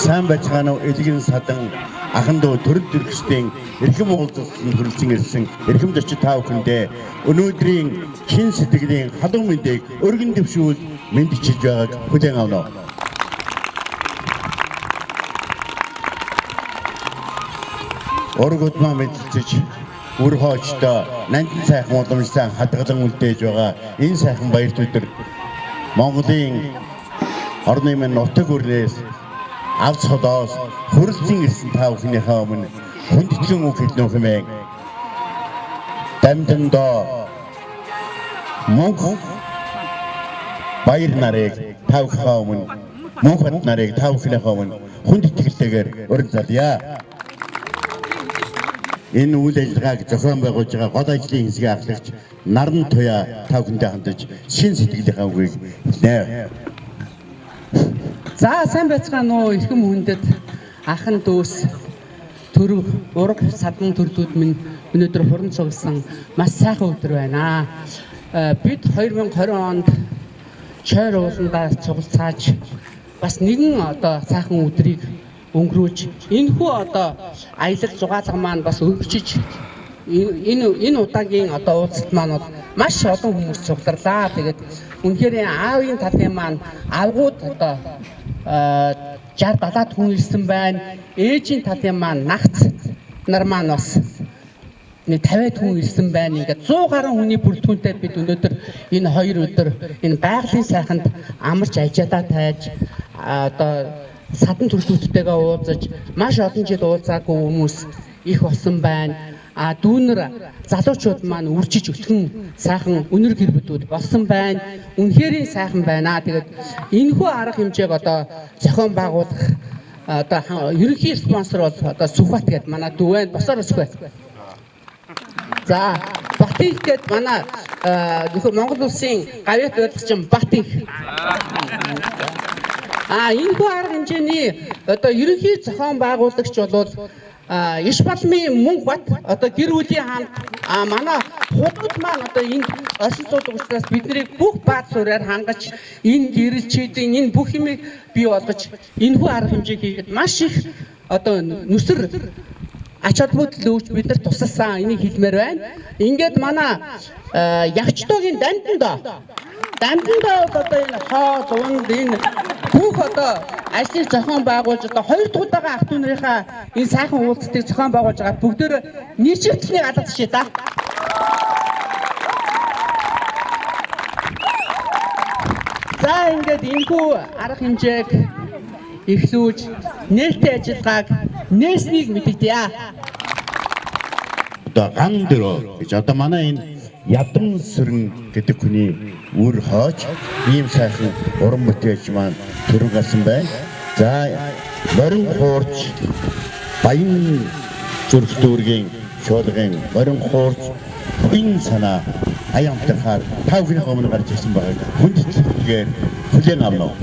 сайн байцгаана уу элгэн садан ахандуу төрөл төрөстэй эрхэм уулзалтанд хүрэлцэн ирсэн эрхэм зочид та бүхэндээ өнөөдрийн шин сэтгэлийн халуун мэндийг өргөн дэвшүүл мэдчилж байгааг хүлээн авна. Оргодмаа мэдчилж үр хоочтой нандин сайхан уламжлан хадгалан үлдээж байгаа энэ сайхан баярт өдөр Монголын орны минь нутаг өрнөөс авц холоос хүрэлцэн ирсэн та бүхнийхээ өмнө хүндэтгэн үг хэлнэ хэмээн дамжиндоо мөнх баяр нарыг та бүхнийхээ өмнө мөнхөд нарыг та бүхнийхээ өмнө хүндэтгэлтэйгээр өрн залъя. Энэ үйл ажиллагааг зохион байгуулж байгаа гол ажлын хэсгийн ахлагч Наран Туяа та бүхэндээ хандаж шин сэтгэлийнхаа үгийг хэлнэ. За сайн байцгаана уу эрхэм хүндэт ахын дүүс төрөв ураг садан төрлүүд минь өнөөдөр хуран цугласан маш сайхан өдөр байна. Бид 2020 онд чойр ууландаа цуглацааж бас нэгэн одоо сайхан өдрийг өнгөрүүлж энэхүү одоо аялал зугаалга маань бас өвчиж энэ удаагийн одоо уулзалт маань маш олон хүмүүс цугларлаа. Тэгээд үнэхээр аавын талын маань авгууд одоо 60-70 хүн ирсэн байна. Ээжийн талын маань нагц нар маань бас 50 хүн ирсэн байна. Ингээд 100 гаруй хүний бүрэлдэхүүнтэй бид өнөөдөр энэ 2 өдөр энэ байгалийн сайханд амарч ажиадаа тайж одоо садан төрлүүдтэйгээ уулзаж маш олон жил уулзаагүй хүмүүс их болсон байна. Дүүнэр залуучууд маань үржиж өтгөн сайхан өнөр гэр бүлүүд болсон байна. Үнэхээр сайхан байна. Тэгээд энэхүү арга хэмжээг одоо зохион байгуулах одоо ерөнхий спонсор бол одоо Сүхбат гэдэг манай дүү байна. Босоор Сүхбат. За Батих гэдэг манай нөхөр Монгол улсын гавьяат байдлын Батих. Энэхүү арга хэмжээний одоо ерөнхий зохион байгуулагч бол Иш балмын мөнх бат одоо гэр бүлийн хаан манай худууд маань одоо энэ оршин суудаг учраас биднийг бүх бааз суурьаар хангаж энэ гэрэл чийдэн энэ бүх юмыг бий болгож энэхүү арга хэмжээг хийгээд маш их одоо нүсэр ач холбогдол өгч бидэрт тусалсан энийг хэлмээр байна. Ингээд манай ягчтойгийн дамжиндаа одоо энэ хоол унд энэ бүх одоо ажлыг зохион байгуулж одоо 2 дахь удаага ах дүүнийхээ энэ сайхан уулзалтыг зохион байгуулж байгаа бүгдөө нийцэгдсэнийг алгадчихъя да. За ингээд энэхүү арга хэмжээг эхлүүлж нээлттэй ажиллагааг нээснийг мэдэгдэе. Одоо ган дөрөө гэж одоо манай энэ Ядан Сүрэн гэдэг хүний үр хооч ийм сайхан уран бүтээлч маань төрөн гарсан байна. За морин хуурч баян зүрх дүүргийн шуулгын морин хуурч энэ санаа аямтахаар та бүхний өмнө гарч ирсэн байгааг хүндэтгэлгээр хүлээн авна.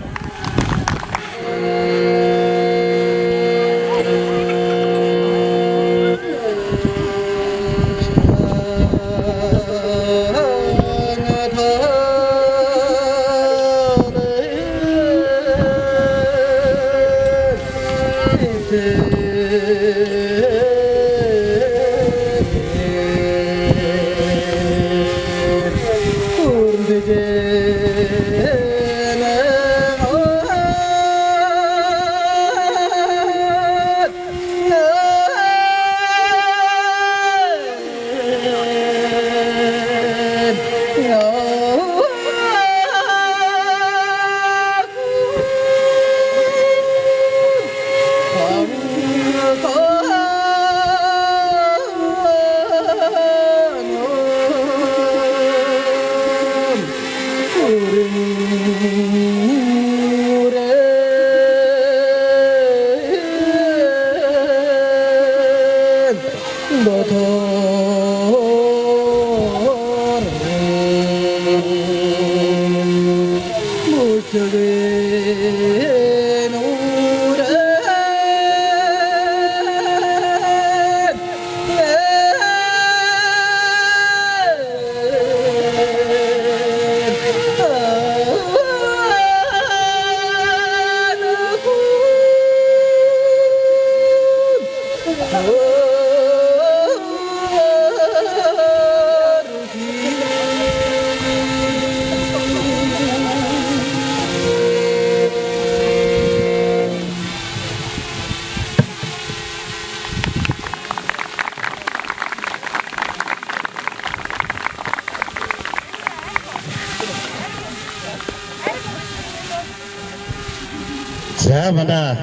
За манай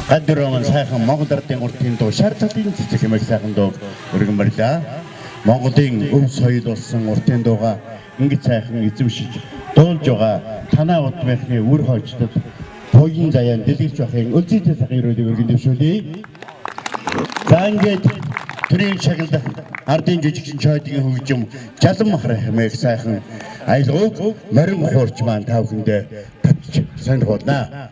гадрын сайхан Монгол Ардын уртын дуу шаардлагын цэцэг хэмээх сайхан дуу өргөн барьлаа. Монголын өв соёл болсон уртын дууга ингэж сайхан эзэмшиж дуулж байгаа танаа удмынхны үр хойчдод боён заяан дэлгэрч байхын өлзийтэй сайхан өрөөлийг өргөн дэвшүүлье. За ингээд төрийн шагналд ардын жижигчин чойдгийн хөгжим жалан махрах хэмээх сайхан аялгауг морин хуурч маань та бүхэндээ татж сонирхуулнаа.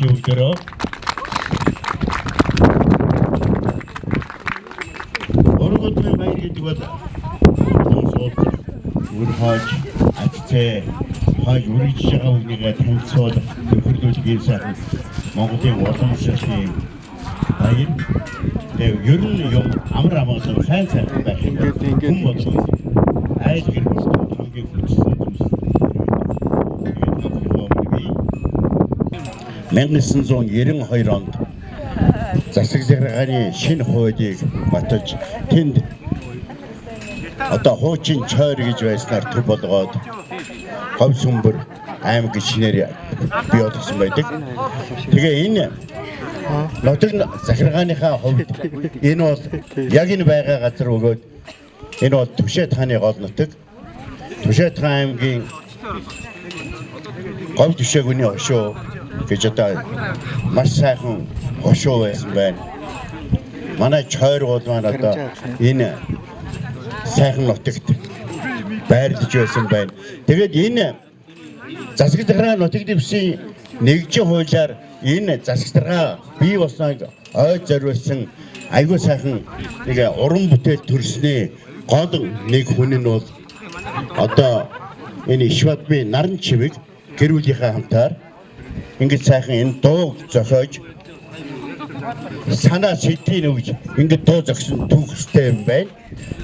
баярлалаа бүгдээрээ. Өргөдмөн баяр гэдэг бол суулцах, үр хааж, атцээ, хааж үргэлж байгаа үгнийгээ танилцуулах, төвлөрүүлэх юм сайхан Монголын уламжлалын баяр. Тэгээ ер нь юм амар амгалан сайн байх юм. Хүн болгон айл гэр бүл хамгийн хүчтэй зүйлс. 1992 онд засаг захиргааны шинэ хуулийг баталж тэнд одоо хуучин чойр гэж байснаар төв болгоод Ховс Сүмбэр аймаг гишнээр бий болгосон байдаг. Тэгээ энэ нутаг захиргааныхаа хувьд энэ бол яг энэ байгаа газар өгөөд энэ бол Түшээ тааны гол нутаг. Түшээ таан аймгийн гол түшээгүний хошуу гэж одоо маш сайхан хошуу байсан байна. Манай чойр бол маань одоо энэ сайхан нутагт байрлаж байсан байна. Тэгээд энэ засаг захиргааны нутаг дэвсийн нэгжийн хуулиар энэ засаг захиргаа бий болсныг ой зориулсан айгүй сайхан нэг уран бүтээл төрснээ гол нэг хүн нь бол одоо энэ Ишвадбы наран чивэг гэр бүлийнхээ хамтаар ингэж сайхан энэ дууг зохиож санаа сэдвийг өгж ингэж дуу зохисон түүхтэй юм байна.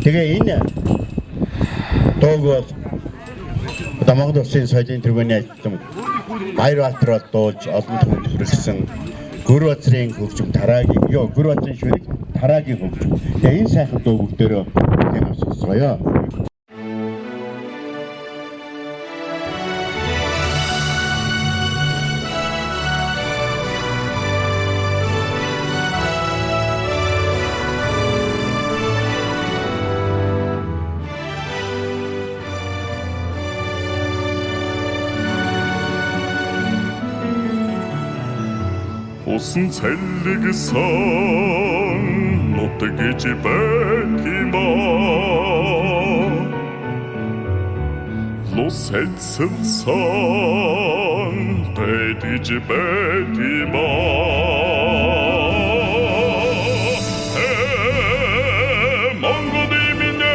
Тэгээ энэ дууг бол одоо Монгол Улсын соёлын тэргүүний ажилтан Баярбаатар дуулж олон түмэнд хүргэсэн Гүр Базрын хөгжим Тараагийн Гүр Базрын шүрэг Тараагийн хөгжим. Тэгээ энэ сайхан дуу бүгдээрээ энэ сонсгоё. Усан цаллиг сан нутаг гэж байт юм аа. Лус хэлсэн сан байт гэж байт юм аа. Монголын минь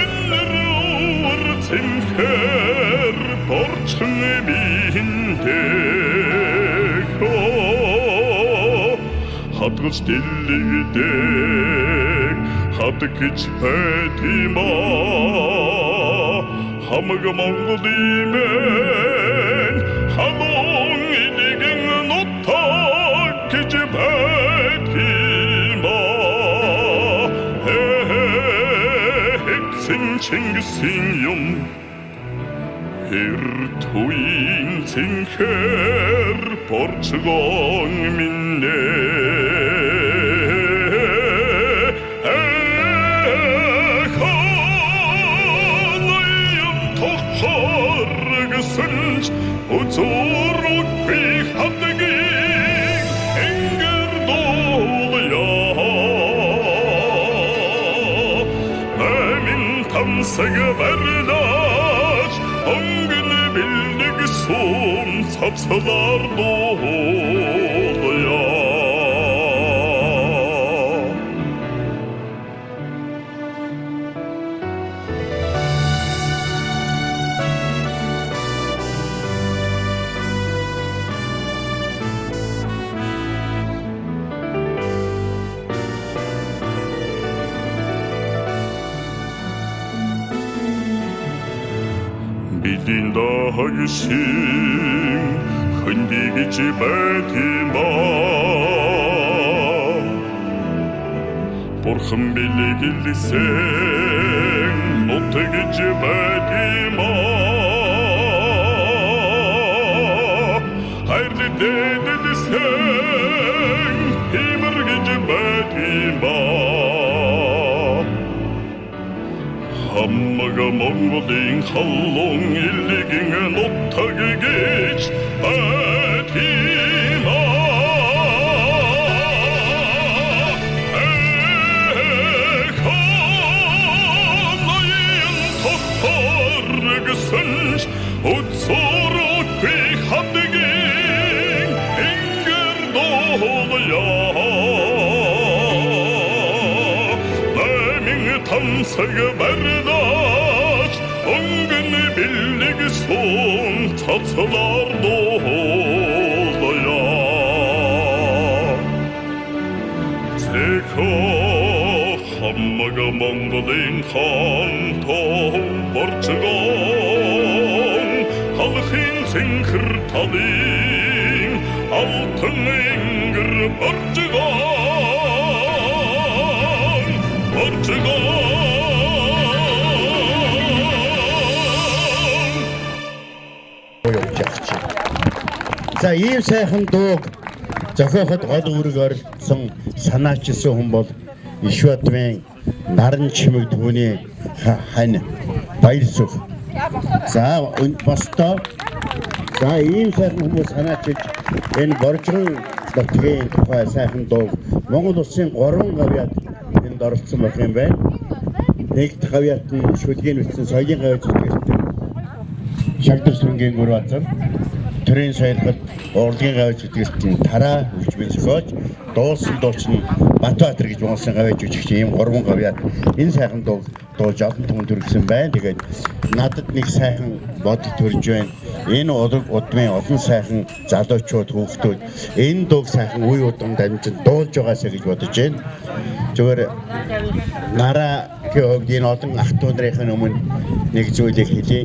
элрүүр цэнхэр борчхон минь хадгалж дэлгдэг хадаг гэж байт юм аа. Хамаг Монголын минь халуун нэгэн нутаг гэж байт юм аа. Хэцэн Чингисийн юм Эртүийн цэнхэр борчгон минь Үзүүрүүд би хадгийг энгэр дуулъя. Нэмин тамсаг барилаж өнгөн бэлэг сум цавцалар дуулъя. Бидний дагшин хөндөй гэж байт юм аа. Бурхан бэлгэлсэн нутаг гэж байт юм аа. Хайрлы дэдэлсэн химэр гэж байт юм аа. Хамаг Монголын халуун илгэн нутаг гэж байт юм аа. Ханоён тохор гэсэн үзүүрүүд би хадгийг Цэцэг барилаж өнгөний бэлэг сон цацлаар дуулая Цэхо хаммаг Монголын хаан тоо борчгон халахын зинхэр талын алтан энгэр борчгон За ийм сайхан дууг зохиоход гол үүрэг оролцсон санаачилсан хүн бол Ишватмын наран чимэг түүний хань Баярсүх. За босдоо за ийм сайхан хүмүүс санаачилж энэ боржгон нутгийн тухай сайхан дууг Монгол улсын 3 гавьяат энд оролцсон болох юм байна. Нэгд гавьяат нь шүлгийн үтсэн соёлын гавьяат зүтгэлтэй Шагдар сүрэнгийн Гүрбазар төрийн соёлбод урлагийн гавьяат зүтгэлтэй Тараа хөгжмийн зохиолч дуулсан дуучин Батбаатар гэж Монголын гавьяат жүжигч ийм 3 гавьяат энэ сайхан дууг дуулж олон түмэнд хүргэсэн байна. Тэгээд надад нэг сайхан бодол төрж байна. Энэ удмын олон сайхан залуучууд хүүхдүүд энэ дууг сайхан үе удам дамжин дуулж байгаасаа гэж бодож байна. Зүгээр нарагийн хувьд энэ олон ах トゥ нарын өмнө нэг зүйлийг хэлье.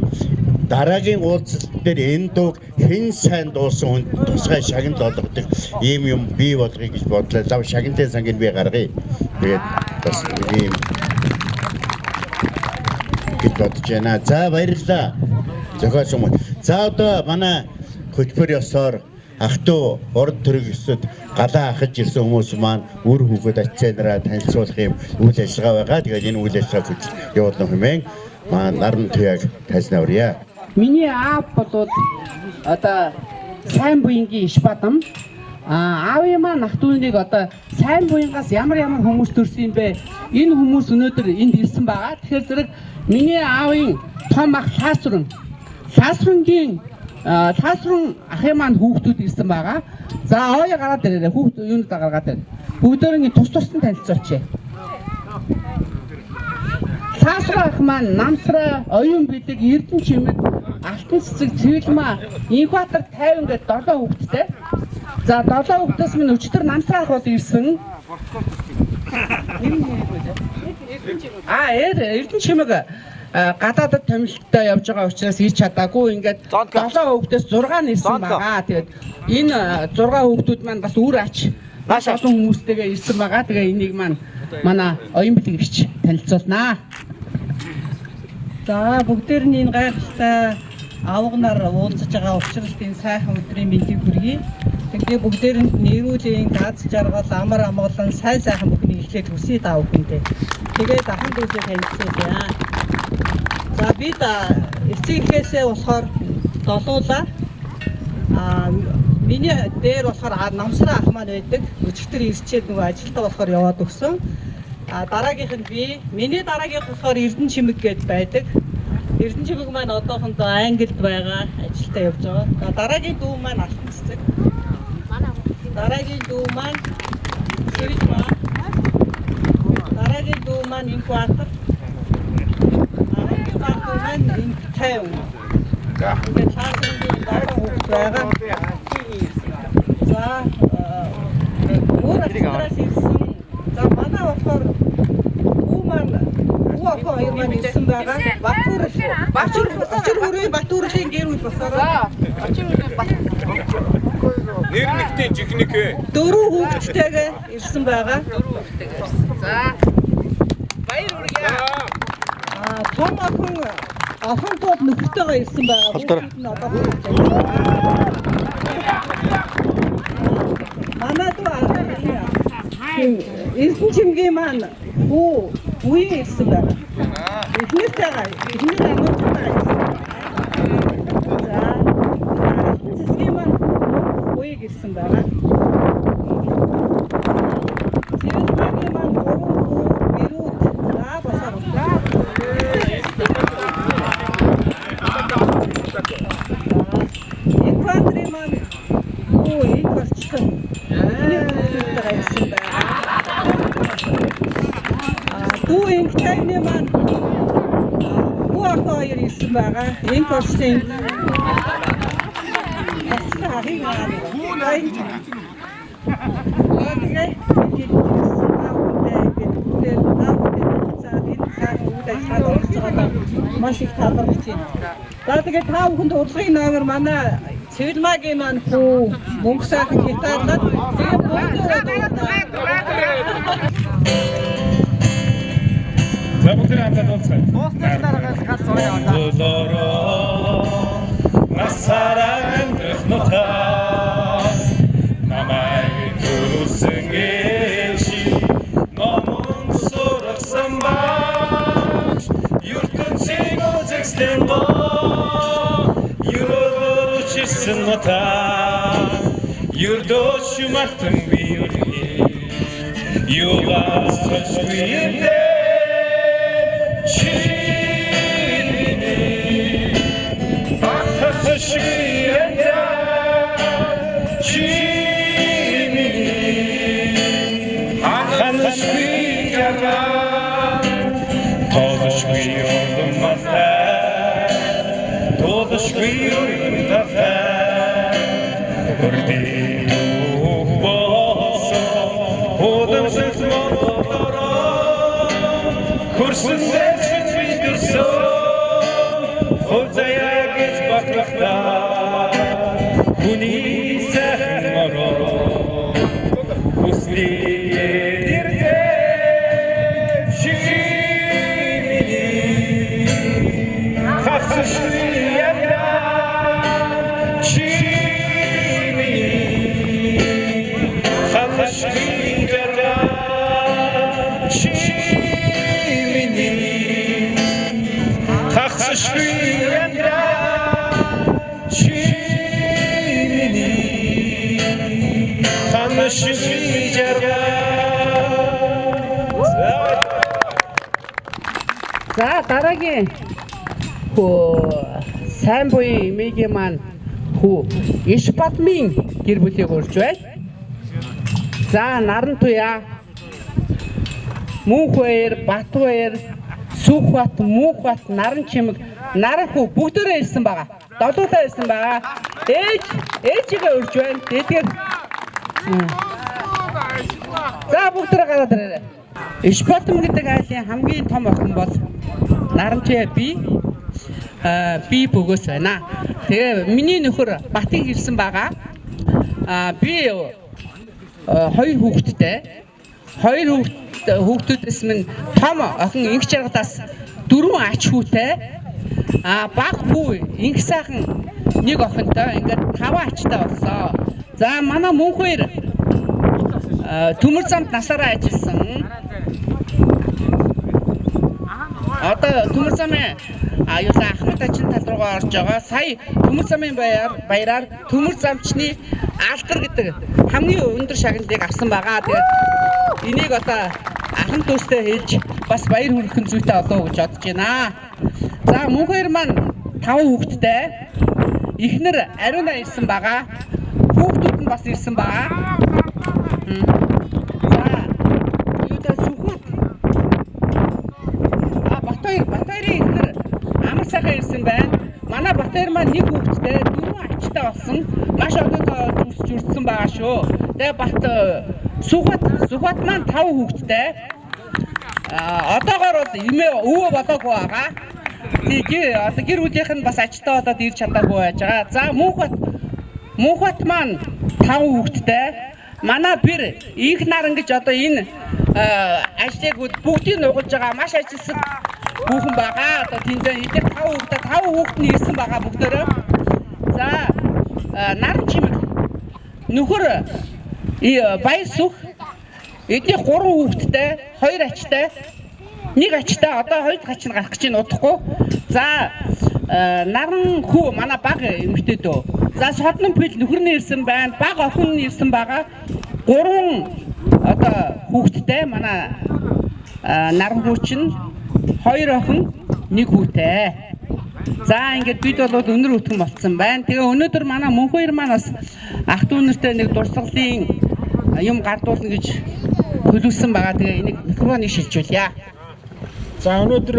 Дараагийн уулзалт дээр энэ дууг хэн сайн дуулсан хүн тусгай шагнал олгодог ийм юм бий болгоё гэж бодлоо. Лав шагналын сангийг би гаргая. Тэгээд бас ийм гэж бодож байна. За баярлалаа. Зохиолч юм. За одоо манай хөтөлбөр ёсоор ах トゥ урд төрөг ёсод галаа ахаж ирсэн хүмүүс маань үр хүүхэд ачаанараа танилцуулах юм үйл ажиллагаа байгаа. Тэгээд энэ үйл ажиллагааг явуулах хэмээн маань наран туяаг тайлснаа өрье. Миний аав бол одоо сайн буянгийн иш бадам. Аавын маань ах トゥ нэг одоо сайн буянгаас ямар хүмүүс төрсөн юм бэ? Энэ хүмүүс өнөөдөр энд ирсэн байгаа. Тэгэхээр зэрэг миний аавын том ах Лаасрын ахын маань хүүхдүүд ирсэн байгаа. За ооё гараад ирээрэй. Хүүхд юунд гаргаад байна. Бүгдээрээ тус нь танилцуулчих. Лаасрын ах маань намсраа, оюун бидэг, эрдэн чимэг, алтан цэцэг, цэвэлмаа, Инхбаатар 50 гээд 7 хүүхэдтэй. За 7 хүүхдээс минь өчтөр намсраа ах бол ирсэн. Эрдэн чимэг гадаадд томилттой явж байгаа учраас ирч чадаагүй. Ингээд 7 хүүхдээс 6 нэрсэн байгаа. Тэгээд энэ 6 хүүхдүүд маань бас үр ач маш олон хүмүүстэйгээ ирсэн байгаа. Тэгээ энийг маань манай оюун бэлтгэгч танилцуулнаа. За бүгдээр нь энэ гайхалтай авганаар уулзаж байгаа учраас энэ сайхан өдрийн мэндийг хүргэе. Тэгээ бүгдээр нь нэрүүлийн гац жаргал амар амгалан сайхан бүхний эхлээд хүсье даа бүхэндээ. Тэгээд ахын дүүсээ танилцуулъя. За бид эцэгхээсээ болохоор долуулаа. Миний дээр болохоор намсраа ах маань байдаг. Өчигдөр ирчээд нөгөө ажилдаа болохоор яваад өгсөн. Дараагийнх нь би. Миний дараагийнх болохоор Эрдэн чимэг гээд байдаг. Эрдэн чимэг маань одоохондоо Англид байгаа. Ажилдаа явж байгаа. Дараагийн дүү маань алтан цэцэг. Дараагийн дүү маань Цэвэлмаа. Дараагийн дүү маань Инхбаатар. Дараагийн дүү маань Инхбаатар. Тэгээд цаасан дараа хүүхд байгаа. За өөрөөс ирсэн. За манай болохоор хүү маань хоёр маань ирсэн байгаа. Бачир хүрээ Батүрлийн гэр бүл босороо. Бачир хүрээ Нэр нэгтээ жихнэг. 4 хүүхэдтэйгээ ирсэн байгаа. За баяр хүргье. Том охин тууд нөхөртөөгөө ирсэн байгаа. Хүүхэд нь одоо манай дүү Эрдэн чимгийн маань үе ирсэн байгаа. Эхнэртэйгээ амарч байгаа. За цэцгийн маань үе ирсэн байгаа. Цэвэлмаагийн маань бирүүд босоо. Инхбаатарын маань энэ болчихсон. Дүү Инхбаатарын маань хоёр ирсэн байгаа. Энэ туршийн маш их талархаж байна. За тэгээд та бүхэнд урлагийн номер манай Цэвэлмагийн маань хүү мөнгө сайхан хятадлаад тэгээд За бүгд хамтдаа дуулцгаая. Ууснараа ганц зураг аваад. Насараа амьдрах нутаа намайг төрүүлсэн ээжи номон сургасан бааш ертөнцийн үзэгсэн боо юрочсэн нутаа юрдоч мартан би үлээ юугаас төчвиндээ За дараагийн сайн буян эмээгийн маань хүү Иш Бадмын гэр бүлийг урьж байна. За Нарантуяа, Мөнхбаяр, Батбаяр, Сүхбат, Мөнхбат, Наран чимэг, Наран хүү бүгдээрээ ирсэн байгаа. Долоолаа ирсэн байгаа. Ээжигээ урьж байна. Тэгээд за бүгдээрээ гараад ирээрэй. Иш Бадм гэдэг айлын хамгийн том охин бол Наранчаа би бөгөөс байна. Тэгээ миний нөхөр Батыг ирсэн байгаа. Би хоёр хүүхэдтэй. Хоёр хүүхдүүдээс минь том охин инх жаргадаас 4 ач хүүтэй. Баг хүү инх сайхан нэг охинтой ингээд 5 ачтай болсон. За манай Мөнхбаяр төмөр замд насаараа ажилласан. Одоо төмөр замын аюулгүй Ахмад ажин тал руугаа орж байгаа. Сая төмөр замын баяраар төмөр замчны алдар гэдэг хамгийн өндөр шагналыг авсан байгаа. Тэгээд энийг одоо ахын дүүстэй хэлж бас баяр хүргэх зүйтэй болов гэж бодож байна. За Мөнхбаяр маань 5 хүүхэдтэй. Эхнэр Ариуна ирсэн байгаа. Хүүхдүүд нь бас ирсэн байгаа. Батбаярын эхнэр амар сайхан ирсэн байна. Манай Батбаяр маань нэг хүүхэдтэй 4 ачтай болсон. Маш одоогоо зүсч үрдсэн байгаа шүү. Тэгээ Сүхбат маань 5 хүүхэдтэй. Одоогоор бол эмээ өвөө болоогүй байгаа. Тэгээ одоо гэр бүлийнх нь бас ачтай болоод ирж чадаагүй байж байгаа. За Мөнхбат маань 5 хүүхэдтэй. Манай бэр инх наран гэж одоо энэ ажлыг бүгдийг нугалж байгаа маш ажилсан хүүхэн байгаа. Одоо тэндээ эдгээр 5 хүүхэд нь ирсэн байгаа бүгдээрээ. За Наран чимэг нөхөр Баяр Сүх эдний 3 хүүхэдтэй, 2 ачтай, 1 ачтай одоо 2 ач нь гарах гэж байна удахгүй. За Наран хүү манай баг эмэгтэй дөө. За Соднон Пил нөхөр нь ирсэн байна. Баг охин нь ирсэн байгаа. 3 одоо хүүхэдтэй манай Наран хүү чинь 2 охин 1 хүүтэй. За ингээд бид бол өнөр өтгөн болцсон байна. Тэгээ өнөөдөр манай Мөнхбаяр маань бас ах дүү нэртэй нэг дурсгалын юм гардуулна гэж төлөвлөсөн байгаа. Тэгээ энийг микрофоныг шилжүүлье. За өнөөдөр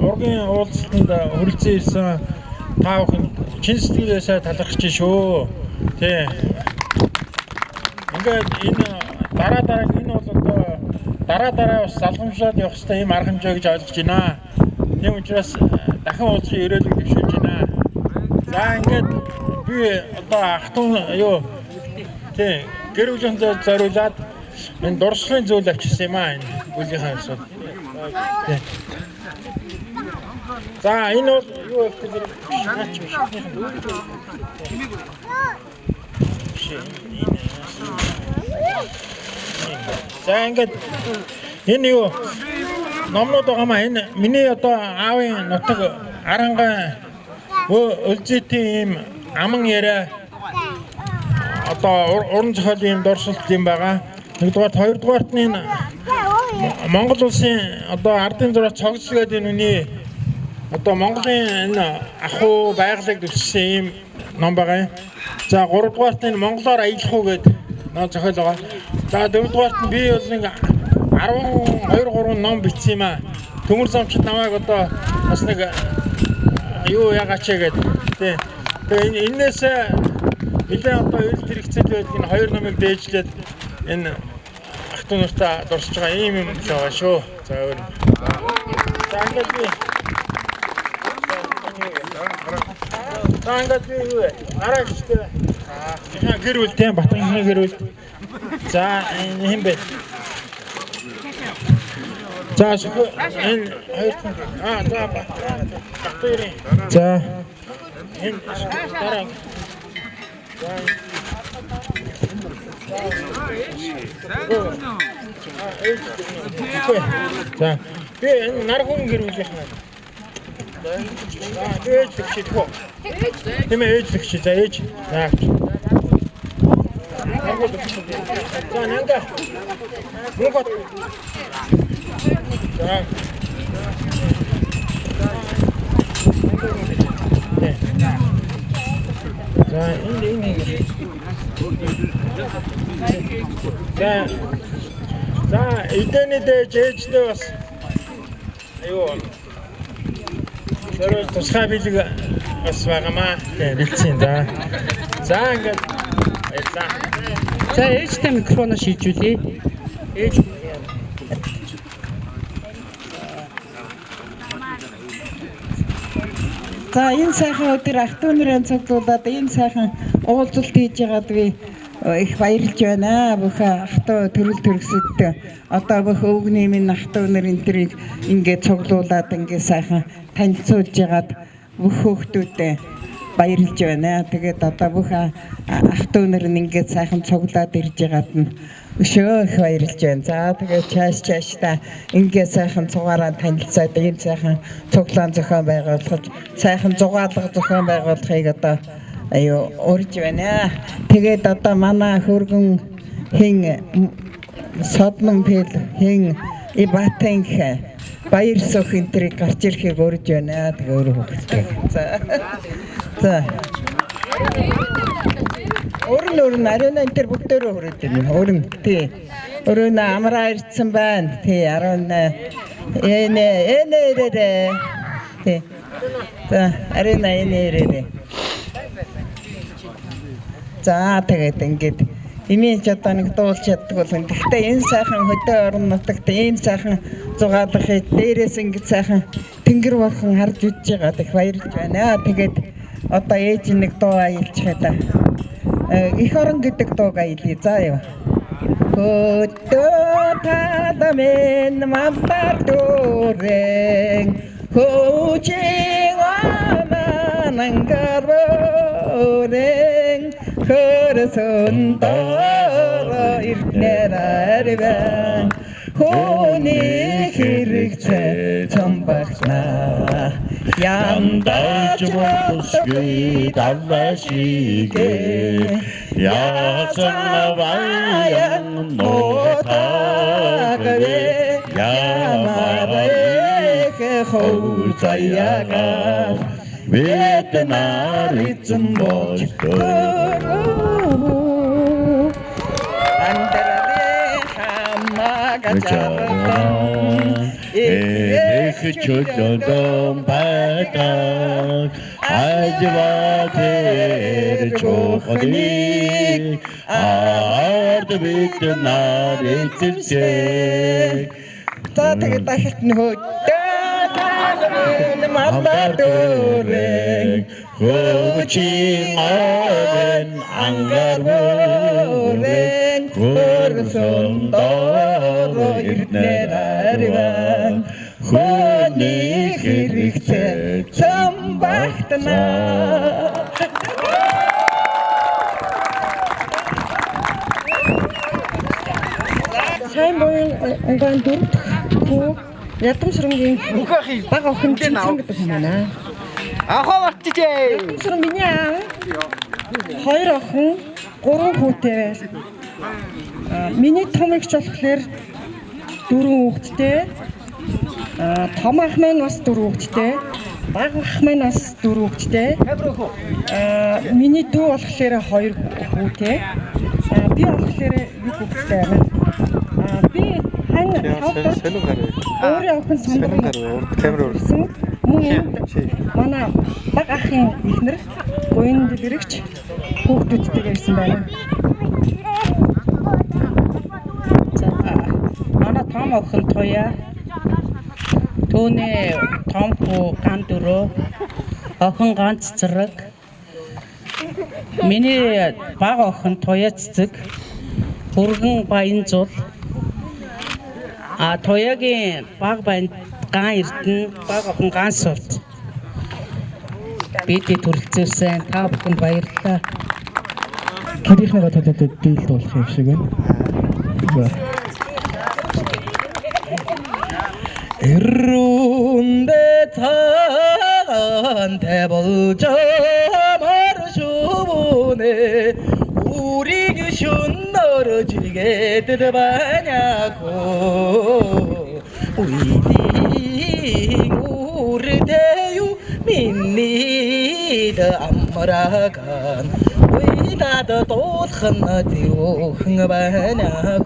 ургийн уулзалтанд хүрэлцэн ирсэн та бүхэнд чин сэтгэлээсээ талархаж шүү. Тий. Ингээд энэ дараа энэ бол одоо дараа бас залгамжлаад явах хэрэгтэй юм арга хэмжээ гэж ойлгож байна. Тийм учраас дахин уулзсан ирээлэг дэвшүүлж байна. За ингээд би одоо ахтун юу тий гэр бүлийн зориулаад энэ дурсгалын зүйл авчихсан юм аа энэ бүлийнхаа асуудал. Тий. За энэ бол юу гэхээр за ингээд энэ юу номнууд байгаамаа энэ миний одоо аавын нутаг Арангай өлзитийн ийм аман яриа одоо уран зохиолын ийм дурсгалт юм байгаа. Нэгдүгээр хоёрдугаарт нь Монгол улсын одоо ардын зураг цогц гэдэг энэ үний одоо Монголын энэ ахуй байгалыг дэвшсэн ийм ном байгаа. За гуравдугаарт нь Монголоор аялах уу гэдэг ном зохиол байгаа. За дөрөвдугаарт нь би бол нэг 12-3 ном бичсэн юм аа. Төмөр замчид намайг одоо бас нэг юу яагаач гэдэг. Тэгээ энээс нэлээд одоо үйл хэрэгцээд байдаг энэ хоёр номыг дээжлээд энэ ахтун нартаа дурсаж байгаа ийм юм байгаа шүү. За өөр. За ингээд би Тангад юу вэ? Араач дээ. Аа, гэр бүл тийм Батганы гэр бүл. За энэ хэм бэ? За энэ хоёр за Батганы. За энэ дараа. За би энэ нар хүн гэр бүлийн хаа. Ээж тэгшид хөө. Тийм ээж тэгшид за ээж. За нэнга. Мөнгө. За. За энэ. За эдэний дэж ээжтэй бас аюу тэр тусгай билэг бас байгаамаа бэлдсэн да. За ингээд баярлаа. За ээжтэй микрофоноо шийдвүлээ. Ээж за энэ сайхан өдөр ахтун нарын цуглуулад энэ сайхан уулзалт хийж байгаад би их баярлж байна. Бүх ахтуу төрөл төрөсөд одоо бүх өвгний минь ахтуу нарын тэрийг ингээд цуглуулад ингээд сайхан танилцуулж байгаад бүх хүүхдүүдэд баярлж байна. Тэгээд одоо бүх ахтуу нар нь ингээд сайхан цуглаад ирж байгаад нь өшөө их баярлж байна. За тэгээд цаашдаа ингээд сайхан цугаараа танилцаад ийм сайхан цуглаан зохион байгуулах, сайхан зугаалга зохион байгуулахыг одоо аюу урьж байна. Тэгээд одоо манай хөргөн хин содмон пэл хин ибатэнх баяр сөх энтрийг гарч ирэхийг урьж байна. Тэгээ өөрөө хөвгөлтэй. За. Өрн ариун энэ төр бүгдөө хүрээд байна. Өрн тий. Өрн амраа ирсэн байна. Тий 18. Энэ. Тий. За ариун энэ. За тэгээд ингээд имиж одоо нэг дуулж чаддаг бол гэхдээ энэ сайхан хөдөө орон нутагт ийм сайхан зугаалгахыг дээрээс ингээд сайхан тэнгэр болхон харж үзэж байгаа их баярлж байна. Тэгээд одоо ээж нэг дуу аялчих та. Их орон гэдэг дууг аялъя. За яа. Хөдөө таламэн мамтар дөрэн хөжин аманангарорэн хөрсөндөө ирнэрэрвэн хүний хэрэгцээ цамбагнаа яндаж болсгүй далашигэ яцанаваян нотагвэ ямарэ хөөцаяга ветнарицэн болтоо андэрэ хамага чаран их чөлөөлөн байдаг ажва тэр чухны ард бид нар эзэлжээ. За тэгээд дахилт нөхөө Амбардурeng Хөвчийн орен ангарвурeng Хөрсөн доор ирнээр ариван Хүний хэрэгцээ цам багтана. сайн буян онгаан дөрөв хүү ядам сүрэнгийн баг охин гэдэг юм байна. Ахаа бартижээ. Сүрэн миний аав 2 охин 3 хүүтэй байсан. Миний том эгч болохоор 4 хүүхэдтэй. Том ах маань бас 4 хүүхэдтэй. Баг ах маань бас 4 хүүхэдтэй. Миний дүү болохоор 2 хүүтэй. Би болохоор 1 хүүхэдтэй байна. Би хан өөрөө охин самбар камер гэсэн мөн манай баг ахын ихнэр буян дэлгэрэгч хүүхдүүдтэй байсан байна. За манай том охин Тоя түүний том хүү ган дөрөө охин ганц цэрэг миний баг охин Тоя цэцэг хүргэн баян зул Тоягийн баг баян ган эрдэнэ баг охин ган суулт бид төрөлцөөсөн та бүхэнд баярлалаа. Гэрийнхээ гадаад дийлд болох юм шиг байна. Эрүндэ цагаан 태볼저 маршууне 우리가 슌 떨어지게 들어가냐고 우리들 우르대요 민니더 안마라간 왜나도 도스խն지요 흥바냐고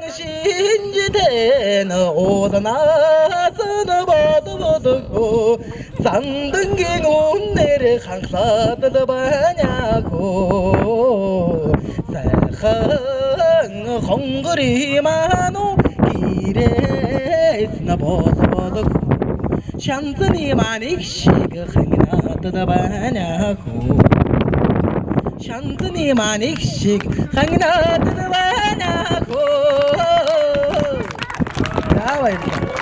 장신지대는 오다나서는 버도버도고 장등긴 온내를 강사들 바냐고 새한 헝그리만오 길에서나 버도버도고 샹드니 마닉시가 흥이나 뜯어바냐고 샹드니 마닉시 흥이나 뜯어바냐고 나와 이렇게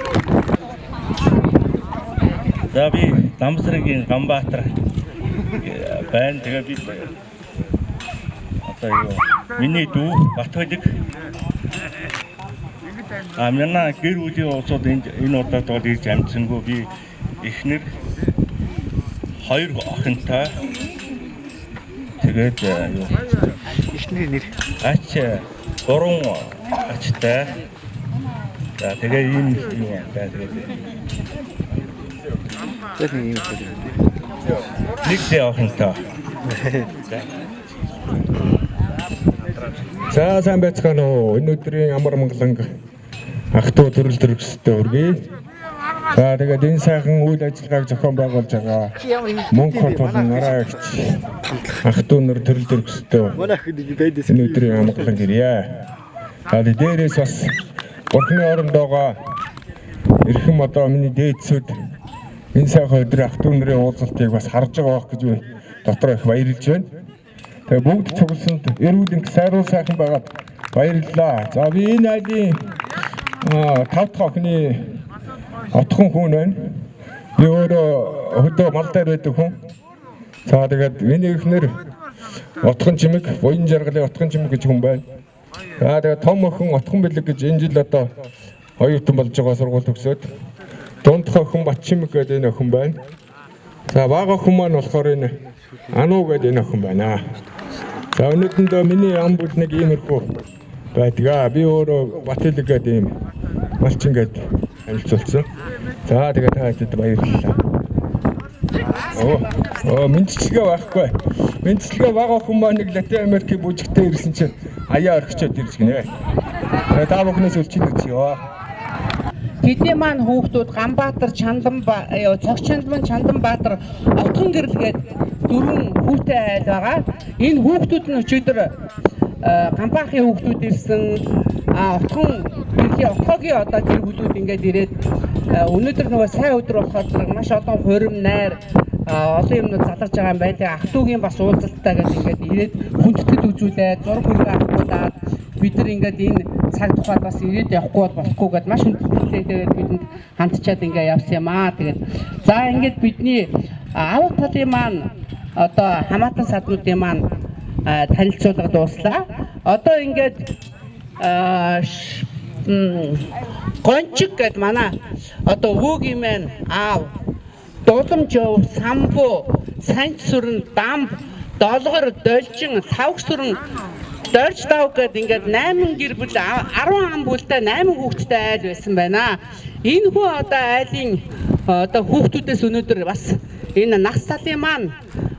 За би Ламсрынгийн Ганбаатар байна. Тэгээ би одоо юу миний дүү Батхойд манай гэр бүлийн улсууд энэ удаад бол ирж амжсангүй би эхнэр 2 охинтой тэгээд юу эхнэрийн нэр ач 3 ачтай. За тэгээ ийм юу байна тэгээд Никтэй охинтой. За сайн байцгаана уу. Энэ өдрийн амар монголонг ах トゥ төрөл төрөстэй өргөе. За тэгээд энэ сайхан үйл ажиллагааг зохион байгуулж байгаа Монголд болон нараагч ах トゥ нөр төрөл төрөстэй энэ өдрийн амар монголонг ирье. Тэгээд дээрээс бас Бурхны орондоогоо эрхэм одоо миний дээдсүүд энэ сайхан өдрийн ах トゥ нэрийн уулзалтыг бас харж байгаа байх гэж би дотор их баярлж байна. Тэгээ бүгд цугласанд эрүүл сайруу сайхан байгаад баярлалаа. За би энэ айлын 5 дахь охины отхон хүн байна. Би өөрөө хөдөө мал дээр байдаг хүн. За тэгээд миний эхнэр отхон чимэг, буян жаргалын отхон чимэг гэж хүн байна. За тэгээд том охин отхон бэлэг гэж энэ жил одоо оюутан болж байгаа сургууль төгсөөд дундх охин Батчимэг гэдэг энэ охин байна. За бага охин маань болохоор энэ Ануу гэдэг энэ охин байна. За өнөөдөр миний ам бүд нэг иймэрхүү байдгаа. Би өөрөө Батэлэг гэдэг ийм малчин гэдэг танилцуулсан. За тэгээд та хэдэд баярлалаа. Мэдчилгээ байхгүй. Мэдчилгээ бага охин маань нэг Латин Америкийн бүжигтэй ирсэн чинь аяа орхичод ирж гинэ. Та бүхнээс үлчин үзьё. Тэдний маань хүүхдүүд Ганбаатар, Цогц Чандман, Чанданбаатар, Отгон гэрэлгээд 4 хүүтэй айл байгаа. Энэ хүүхдүүд нь өчигдөр Ганбаахын хүүхдүүд ирсэн, Отгон гэрлийн Отгогийн одоо гэр бүлүүд ингээд ирээд өнөөдөр нөгөө сайн өдөр болохоор маш олон хурим, найр олон юмнууд залгаж байгаа юм байлаа. Ах トゥ угийн бас уулзалттай гэж ингээд ирээд хүндэтгэл үзүүлээд зураг хүргээ авахгүйдаад бид нар ингээд энэ цаг тухайд бас ирээд явахгүй болохгүй гэдээ маш хүндэтгэлтэй бидэнд хандчаад ингээд явсан юм аа. Тэгээд за ингээд бидний авах талын маань одоо хамаатан саднуудын маань танилцуулга дууслаа. Одоо ингээд гончиг гэд манай одоо өвөөгийн маань аав Дууламжов, Самбуу, Санчсүрэн, Дамб, Долгор, Должин, Савгсүрэн, Дорж Дав гэд ингээд 8 гэр бүл 10 ам бүлтэй 8 хүүхэдтэй айл байсан байна. Энэ хүү одоо айлын одоо хүүхдүүдээс өнөөдөр бас энэ нагц талын маань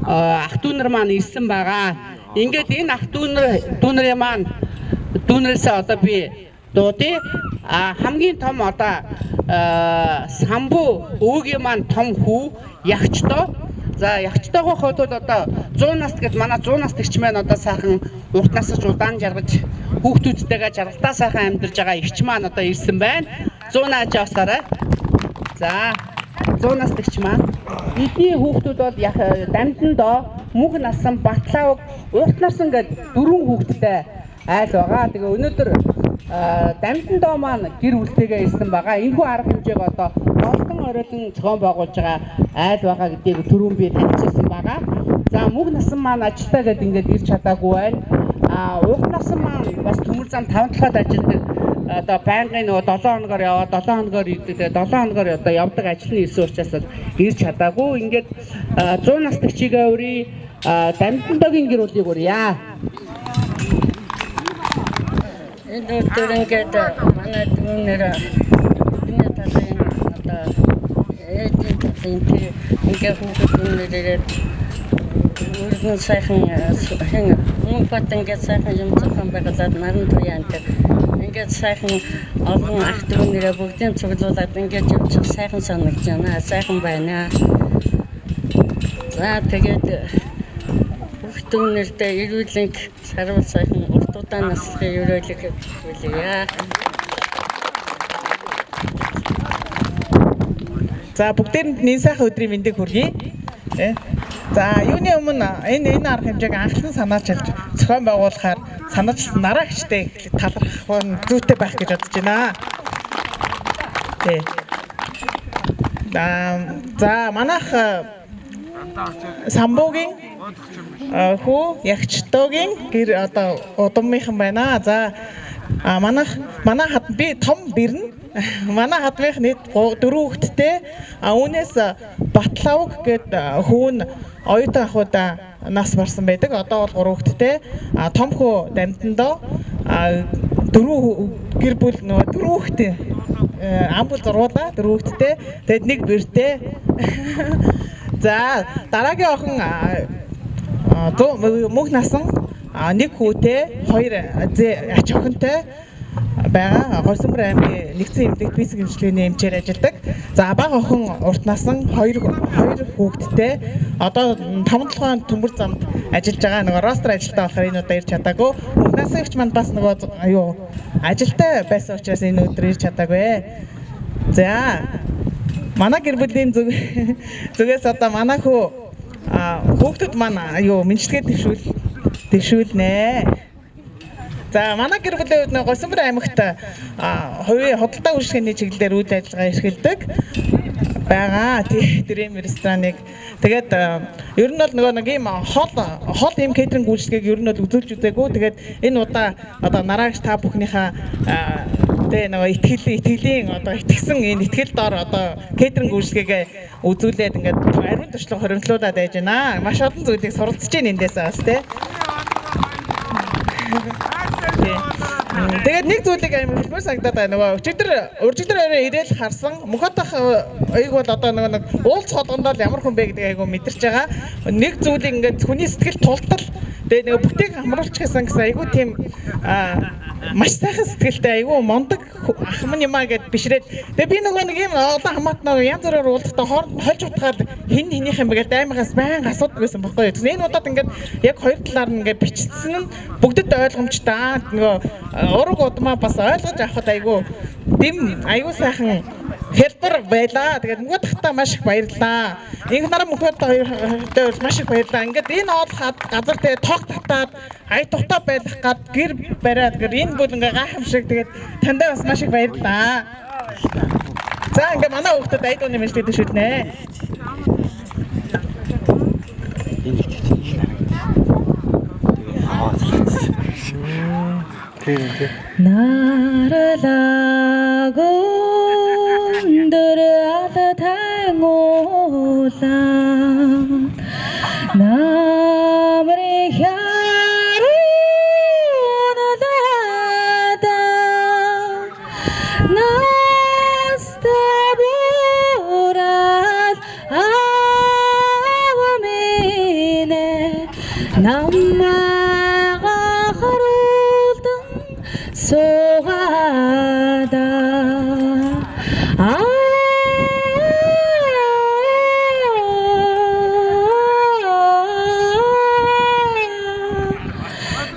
ах トゥ нар маань ирсэн байгаа. Ингээд энэ ах トゥ нарын маань дүүнээсээ одоо би дуудъя. Хамгийн том одоо Самбуу өвгийн маань том хүү Ягчтоо. За Ягчтоогоо хотод одоо 100 наст гэд манай 100 настагч маань одоо сайхан урт насаж удаан жаргаж хүүхдүүдтэйгээ жаргалтаа сайхан амьдарж байгаа эгч маань одоо ирсэн байна. 100 нааж авсараа. За 100 настагч маань эдний хүүхдүүд бол Дамдандоо, Мөнх насан, Батлав, Урт насан гэд 4 хүүхэдтэй айл байгаа. Тэгээ өнөөдөр Дамдандоо маань гэр бүлтэйгээ ирсэн байгаа. Энэхүү арга хэмжээг одоо олон оройлон зохион байгуулж байгаа айл байгаа гэдгийг түрүүн би танилцуулсан байгаа. За Мөнх насан маань ажилтаа гэд ингээд ирч чадаагүй байна. Урт насан маань бас төмөр зам 5 талхад ажилладаг. Одоо байнгын нөгөө 7 хоногор яваа 7 хоногор ирдэг. 7 хоногор одоо явдаг ажлын ирсэн учраас ирч чадаагүй. Ингээд 100 настагчигээ өрий Дамдандоогийн гэр бүлийг өрье. Энэ өдөр ингээд манай дүүнэр бидний талын одоо ингээд хүүхдүүнэрээ үргэлж сайхан мөн бат ингээд сайхан юм зохион байгуулад наран туяан ингээд сайхан олон ах トゥ нэрээ бүгдийн цуглуулад ингээд явчих сайхан санагдаж байна. Сайхан байна. За тэгээд хүүхдүүнэртэй эрүүлэнг сарвал сайхан урт удаан наслахын ерөөлөг хүлээе. За бүгдээрэнд нэн сайхан өдрийн мэндийг хүргэе. За юуны өмнө энэ арга хэмжээг анхлан санаачилж зохион байгуулахаар санаачилсан нараагчтай талархах нь зүйтэй байх гэж бодож байна. За манайх Самбуугийн хүү Ягчтоогийн гэр одоо удамынхан байна. За манай хат би том бэрнэ. Манай хатмынх нийт 4 хүүхэдтэй. Үүнээс Батлавг гэд хүүн оюутан ахуйда нас барсан байдаг. Одоо бол 3 хүүхэдтэй. Том хүү Дамдандоо 4 гэр бүл нөгөө 4 хүүхэдтэй. Ам бүл зургуулаа 4 хүүхэдтэй. Тэгэд нэг бэртэй. За дараагийн охин Мөнх насан нэг хүүтэй, 2 ач охинтой байгаа. Горсомбор аймгийн нэгдсэн эмнэлэгт физик хэмжлэгийн эмчээр ажилладаг. За бага охин урт насан 2 хүүхэдтэй. Одоо 5-7 төмөр замд ажиллаж байгаа. Нөгөө ростер ажилтаа болохоор энэ удаа ирч чадаагүй. Мөнх насанч манд бас нөгөө ажилтаа байсан учраас энэ өдөр ирч чадаагүй. За манай гэр бүлийн зүгээс одоо манай хүүхдүүд маань мэдлэгээ дэвшүүлнэ. За манай гэр бүлийн хувьд Горсомбор аймагт хувийн худалдаа үйлчлэгээний чиглэлээр үйл ажиллагаа эрхэлдэг байгаа. Тэрэм рестораныг тэгээд ер нь бол нэг ийм хол ийм кейтеринг үйлчлэгийг ер нь бол үзүүлж үзээгүй. Тэгээд энэ удаа одоо нараагч та бүхнийхээ итгэлийн одоо итгэсэн энэ итгэл дор одоо кейтеринг үйлчлэгээ үзүүлээд ингээд ариун туршлага хоригдлуулад байж байна. Маш олон зүйлийг суралцж байна эндээс бас тий. Тэгээд нэг зүйлийг амар хэлмээр санагдаад байна. Нөгөө өчигдөр орой ирээл харсан Мөнхөдөх аяг бол одоо нэг уулз холгондоо ямар хүн бэ гэдгийг айгу мэдэрч байгаа. Нэг зүйлийг ингээд хүний сэтгэл тултал Тэгээд нэг бүтээг хамруулах гэсэн айгүй тийм маш сайхан сэтгэлтэй айгүй мондог ах минь юмаа гэд бишрээд тэгээд би нөгөө нэг юм олон хамаатнаа янз бүрээр уулзахдаа хооронд хольж утгаад хин хинийх юм бэ гэдэг аймагаас байнга асуудаг байсан байхгүй юу. Энэ удаад ингээд яг хоёр талаар нь ингээд бичсэн нь бүгдэд ойлгомжтой. Нөгөө ураг удмаа бас ойлгож авахд айгүй дэм айгүй сайхан хэлбэр байлаа. Тэгээд нөгөө тахта маш их баярлаа. Инх нараа мөхөд хоёртой маш их баярлаа. Ингээд энэ оолхад газар тэгээ тог татаад ая тухтай байх гад гэр бариад гэр энэ бол ингээ гайхамшиг тэгээд тандаа бас маш их баярлаа. За ингээ манай хүүхдэд айдууны мэдлэг шүтнэ. 나라곤들아 다행올라 나무리 갸루나다다 나스타보랏 아와미네 남마가 하루등 소가다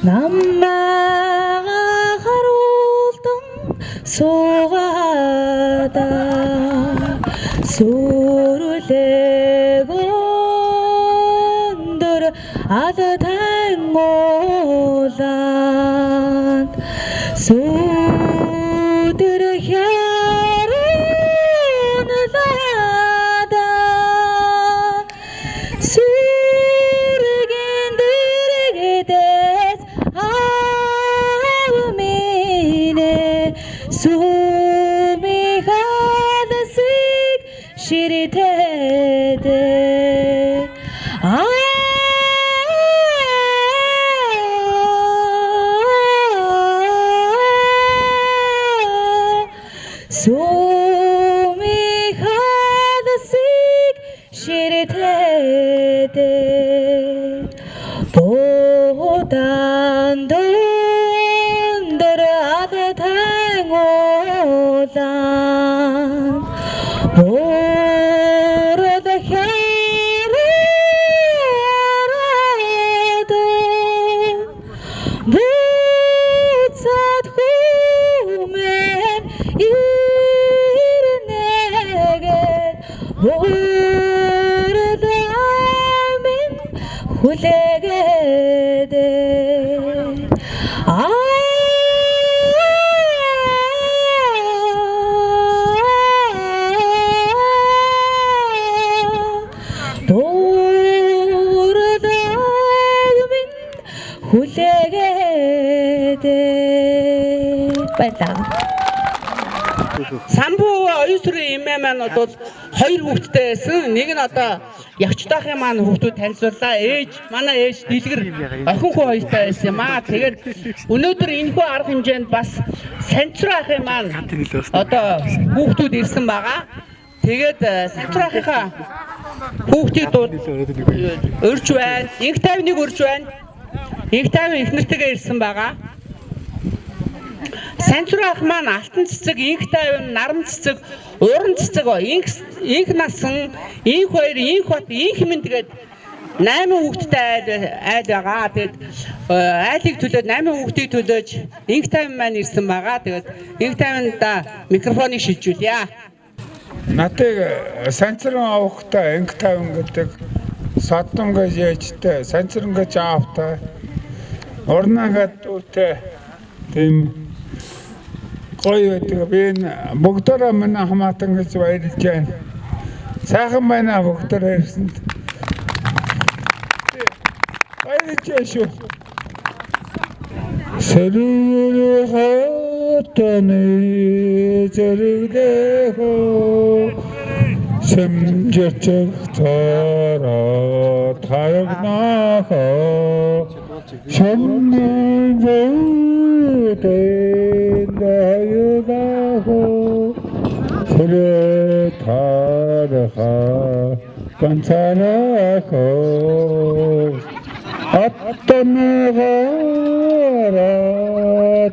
남마가 하루등 소가다 소를 내고 온들 아득한 모단 소들을 혈흔하다 수르긴들에게 대스 아우미네 소미가다식 시리테데 소미가다식 시리테데 보단 돈들 아득한 오단 모르다 혈라도 무sad후면 이르내게 모르다면 후레게 돼 후레게 돼 баярлалаа. Самбуу оюусрын эмээ маань одоо хоёр хүүхэдтэй байсан. Нэг нь одоо явчдаахын маань хүүхдүүд танилцууллаа. Манай ээж дэлгэр охин хүү хоёртой байсан юм аа. Тэгээд өнөөдөр энэхүү арга хэмжээнд бас санчраахын маань одоо хүүхдүүд ирсэн байгаа. Тэгээд санчраахынхаа хүүхдүүд өрж байна. Инх 51 өрж байна. Инх 50 их нэртэйгээ ирсэн байгаа. Санчраах маань алтан цэцэг, инх 50, наран цэцэг, уран цэцэг, инх насан, инх хоёр, инх бат, инх минь тэгээд 8 хүүхэдтэй айл байгаа. Тэгээд айлыг төлөөд 8 хүүхдийг төлөөж инх 50 маань ирсэн байгаа. Тэгээд инх 50-нд микрофоныг шилжүүлье. Натыг санчран авахтай инх 50 гэдэг соддом гэж яжтай, санчран гэж аавтай, орнагаад үүтэй тийм гоё байдаг. Би бүгдээрээ манай хамаатан гэж баярлж байна. Сайхан байна бүгдээрээ ирсэнд. Баярлж шүү. Сэрүүл хатаны зэрэгдэхөө 심저쩍 털어 타락나가 천민조대 나유다고 그래 타락하 간사나고 아 Атанагаара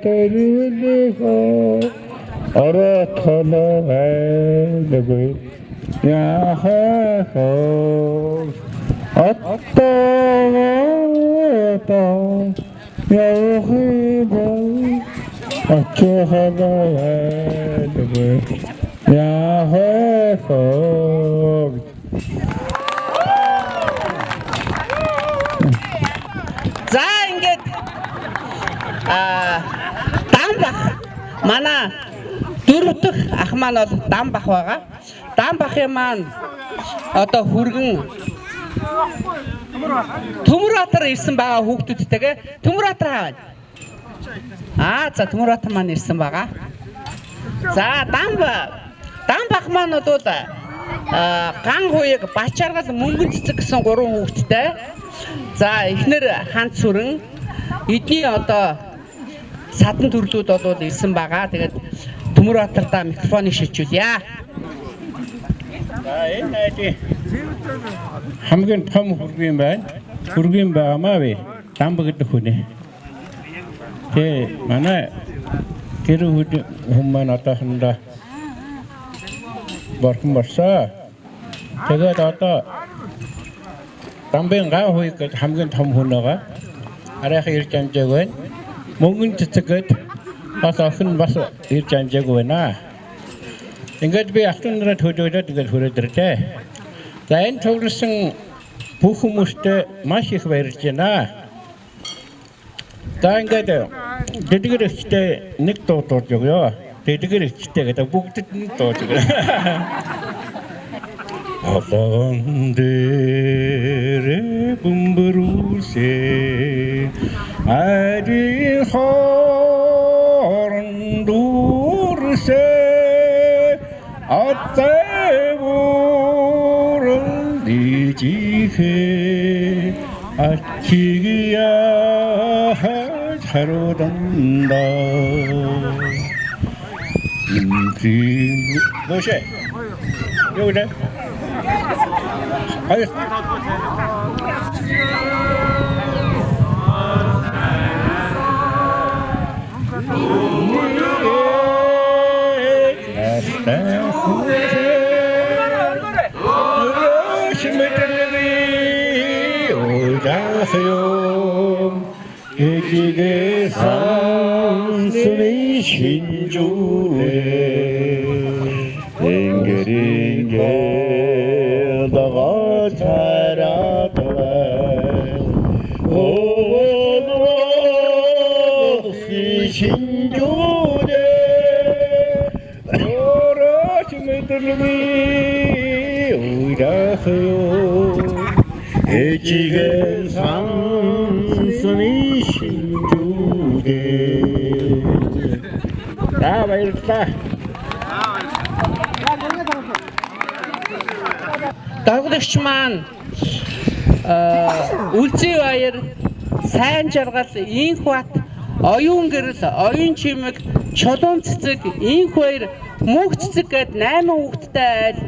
тэрэлэхөө аратханаалагүй яхахоо аттагаата яохибай ачхагалагүй яхахоо. За ингээд Дамбах манай дөрөв дэх ах маань бол Дамбах байгаа. Дамбахын маань одоо хүргэн Төмөрбаатар ирсэн байгаа хүүхдүүдтэйгээ. Төмөрбаатар хаа байна? За Төмөрбаатар маань ирсэн байгаа. За Дамбах маань бол ган хуйг Бачааргал мөнгөн цэцэг гэсэн 3 хүүхэдтэй. За эхнэр Ханц Сүрэн, эдний одоо садан төрлүүд бол ирсэн байгаа. Тэгээд Төмөрбаатартаа микрофоныг шилжүүлье. За энэ найдын хамгийн том хүргэм байна. Хүргэм байгаамаа вэ? Дамбаг гэдэг хүнээ. Тэ манай гэр хүн маань одоохондоо борхон борсоо. Тэгээд одоо Дамбын ган хуйг гэж хамгийн том хүн байгаа. Арайхан ирж амжааг байна. Мөнгөн цэцэгэд бас охин бас ирж амжааг байна. Ингээд би ахтунраа төлөөлөд ингээд хүрээд ирлээ. За энэ тоглосон бүх хүмүүстээ маш их баярлж байна. За ингээд дэдгэр ихтэй нэг дуу дуулж өгөө. Дэдгэр ихтэй гэдэг бүгдэд нь дуулж өгөө. Алан дээр бумбөрүүсээ ади хорон дүүрсээ атайвурын дижихээ ачигия харуданда 뭐시? 여기네. 아니. 에기게 산수의 신주에 앵그링게 다가 자라더라 오도시 신주에 오라심을 들으니 의라서요 에기게 산수의 신주에 자 баярлалаа. Даглагч маань үлзий баяр, сайн жаргал, инх бат, оюун гэрэл, оюун чимэг, чулуун цэцэг, инх баяр, мөнх цэцэг гээд 8 хүүхэдтэй айл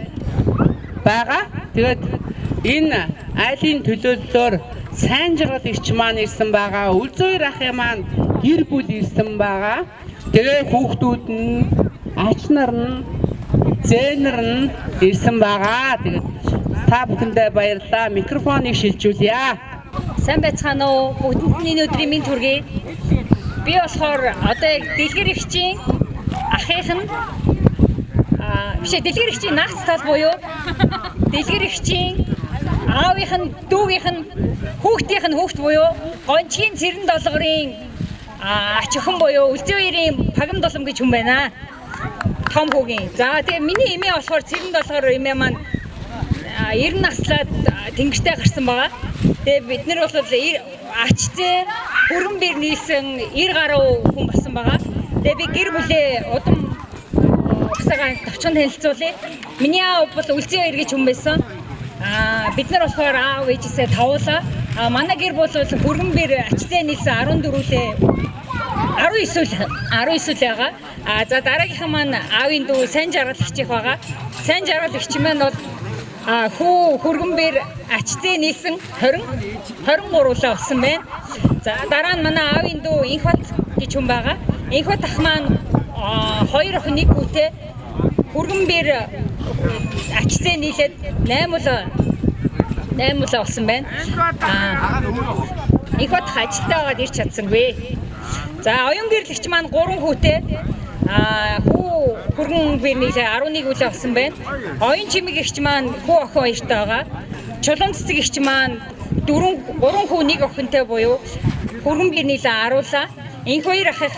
байгаа. Тэгээд энэ айлын төлөөллөөр сайн жаргал ирч маань ирсэн байгаа. Үлзий ахын маань гэр бүл ирсэн байгаа. Тэгээ хүүхдүүд нь, ач нар нь, зээнэр нь ирсэн байгаа. Тэгээд та бүхэндээ баярлалаа. Микрофоныг шилжүүлье. Сайн байцгаана уу? Бүгдэнд энэ өдрийн минь төргий. Би болохоор одоо яг дэлгэр ихчийн ахих нь дэлгэр ихчийн нагц тал буюу дэлгэр ихчийн аавынх нь, дүүгийнх нь, хүүхдийнх нь хүүхд буюу гончгийн цэрэн долгорын ач охин буюу үлзий хоёрын пагам долом гэж хүн байна. Том хүүгийн. За тэгээ миний эмээ болохоор цэрэн долгоор эмээ маань 90 наслаад тэнгэртэй гарсан байгаа. Тэгээ бид нар бол ачцээ хүргэн бэр нийлсэн 90 гаруй хүн болсон байгаа. Тэгээ би гэр бүлээ удам усагаан товчхон танилцуулъя. Миний аав бол үлзий хоёр гэж хүн байсан. Бид нар болохоор аав ээжээсээ тавуулаа. Манай гэр бол хүргэн бэр ачцээ нийлсэн 14-өлээ 19 байгаа. За дараагийнхан маань аавын дүү сайн жаргалагч их байгаа. Сайн жаргалагч маань бол хүү хөргөнбөр ачцээ нийлсэн 23 болсон байна. За дараа нь манай аавын дүү Инхбат гэж хүн байгаа. Инхбат ах маань 2 охин 1 хүүтэй хөргөнбөр ачцээ нийлээд 8 болсон байна. Инхбат ажилтаа аваад ирч чадсангүй. За оюун гэрлэгч маань 3 хүүтэй хөргөн бэрнийхээ 11 үлээ болсон байна. Оюун чимэг эгч маань хүү охин хоёртой байгаа. Чулуун цэцэг эгч маань 3 хүү 1 охинтой буюу хөргөн бэрнийхээ аруулаа. Энх хоёр ахих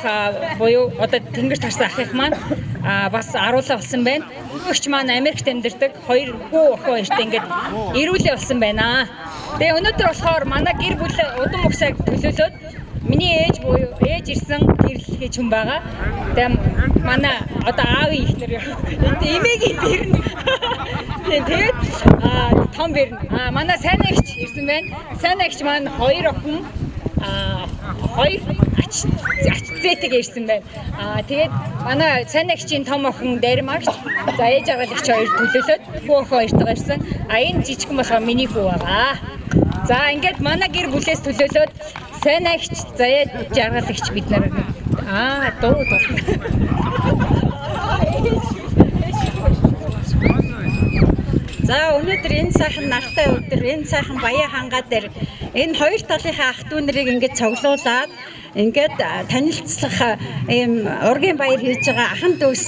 буюу одоо тэнгэр тарсан ахих маань бас аруулаа болсон байна. Эгч маань Америкт амьдардаг 2 хүү охин хоёртой ингээд эрүүлээ болсон байна. Тэгээ өнөөдөр болохоор манай гэр бүл удам угсааг төлөөлөөд миний ээж буюу ээж ирсэн гэрэл хийж хүн байгаа. Тэгээ манай одоо аавын ихнэр эмээгийн бэрн. Тэгээд том бэрн. Манай сайн эгч ирсэн байна. Сайн эгч маань 2 охин 2 ачцээтэйг ирсэн байна. Тэгээд манай сайн эгчийн том охин Даримагч. За ээж аваалагч 2 төлөөлөөд хүү охин 2-тойгоо ирсэн. Энэ жижигхэн болохоор миний хүү байгаа. За ингээд манай гэр бүлээс төлөөлөөд сайн агч заяа жаргалагч бид нар дуу. За өнөөдөр энэ сайхан нартай өдөр энэ сайхан Баян хангаа дээр энэ хоёр талынхаа ах дүү нарыг ингээд цуглуулад ингээд танилцлах ийм ургийн баяр хийж байгаа ахан дүүс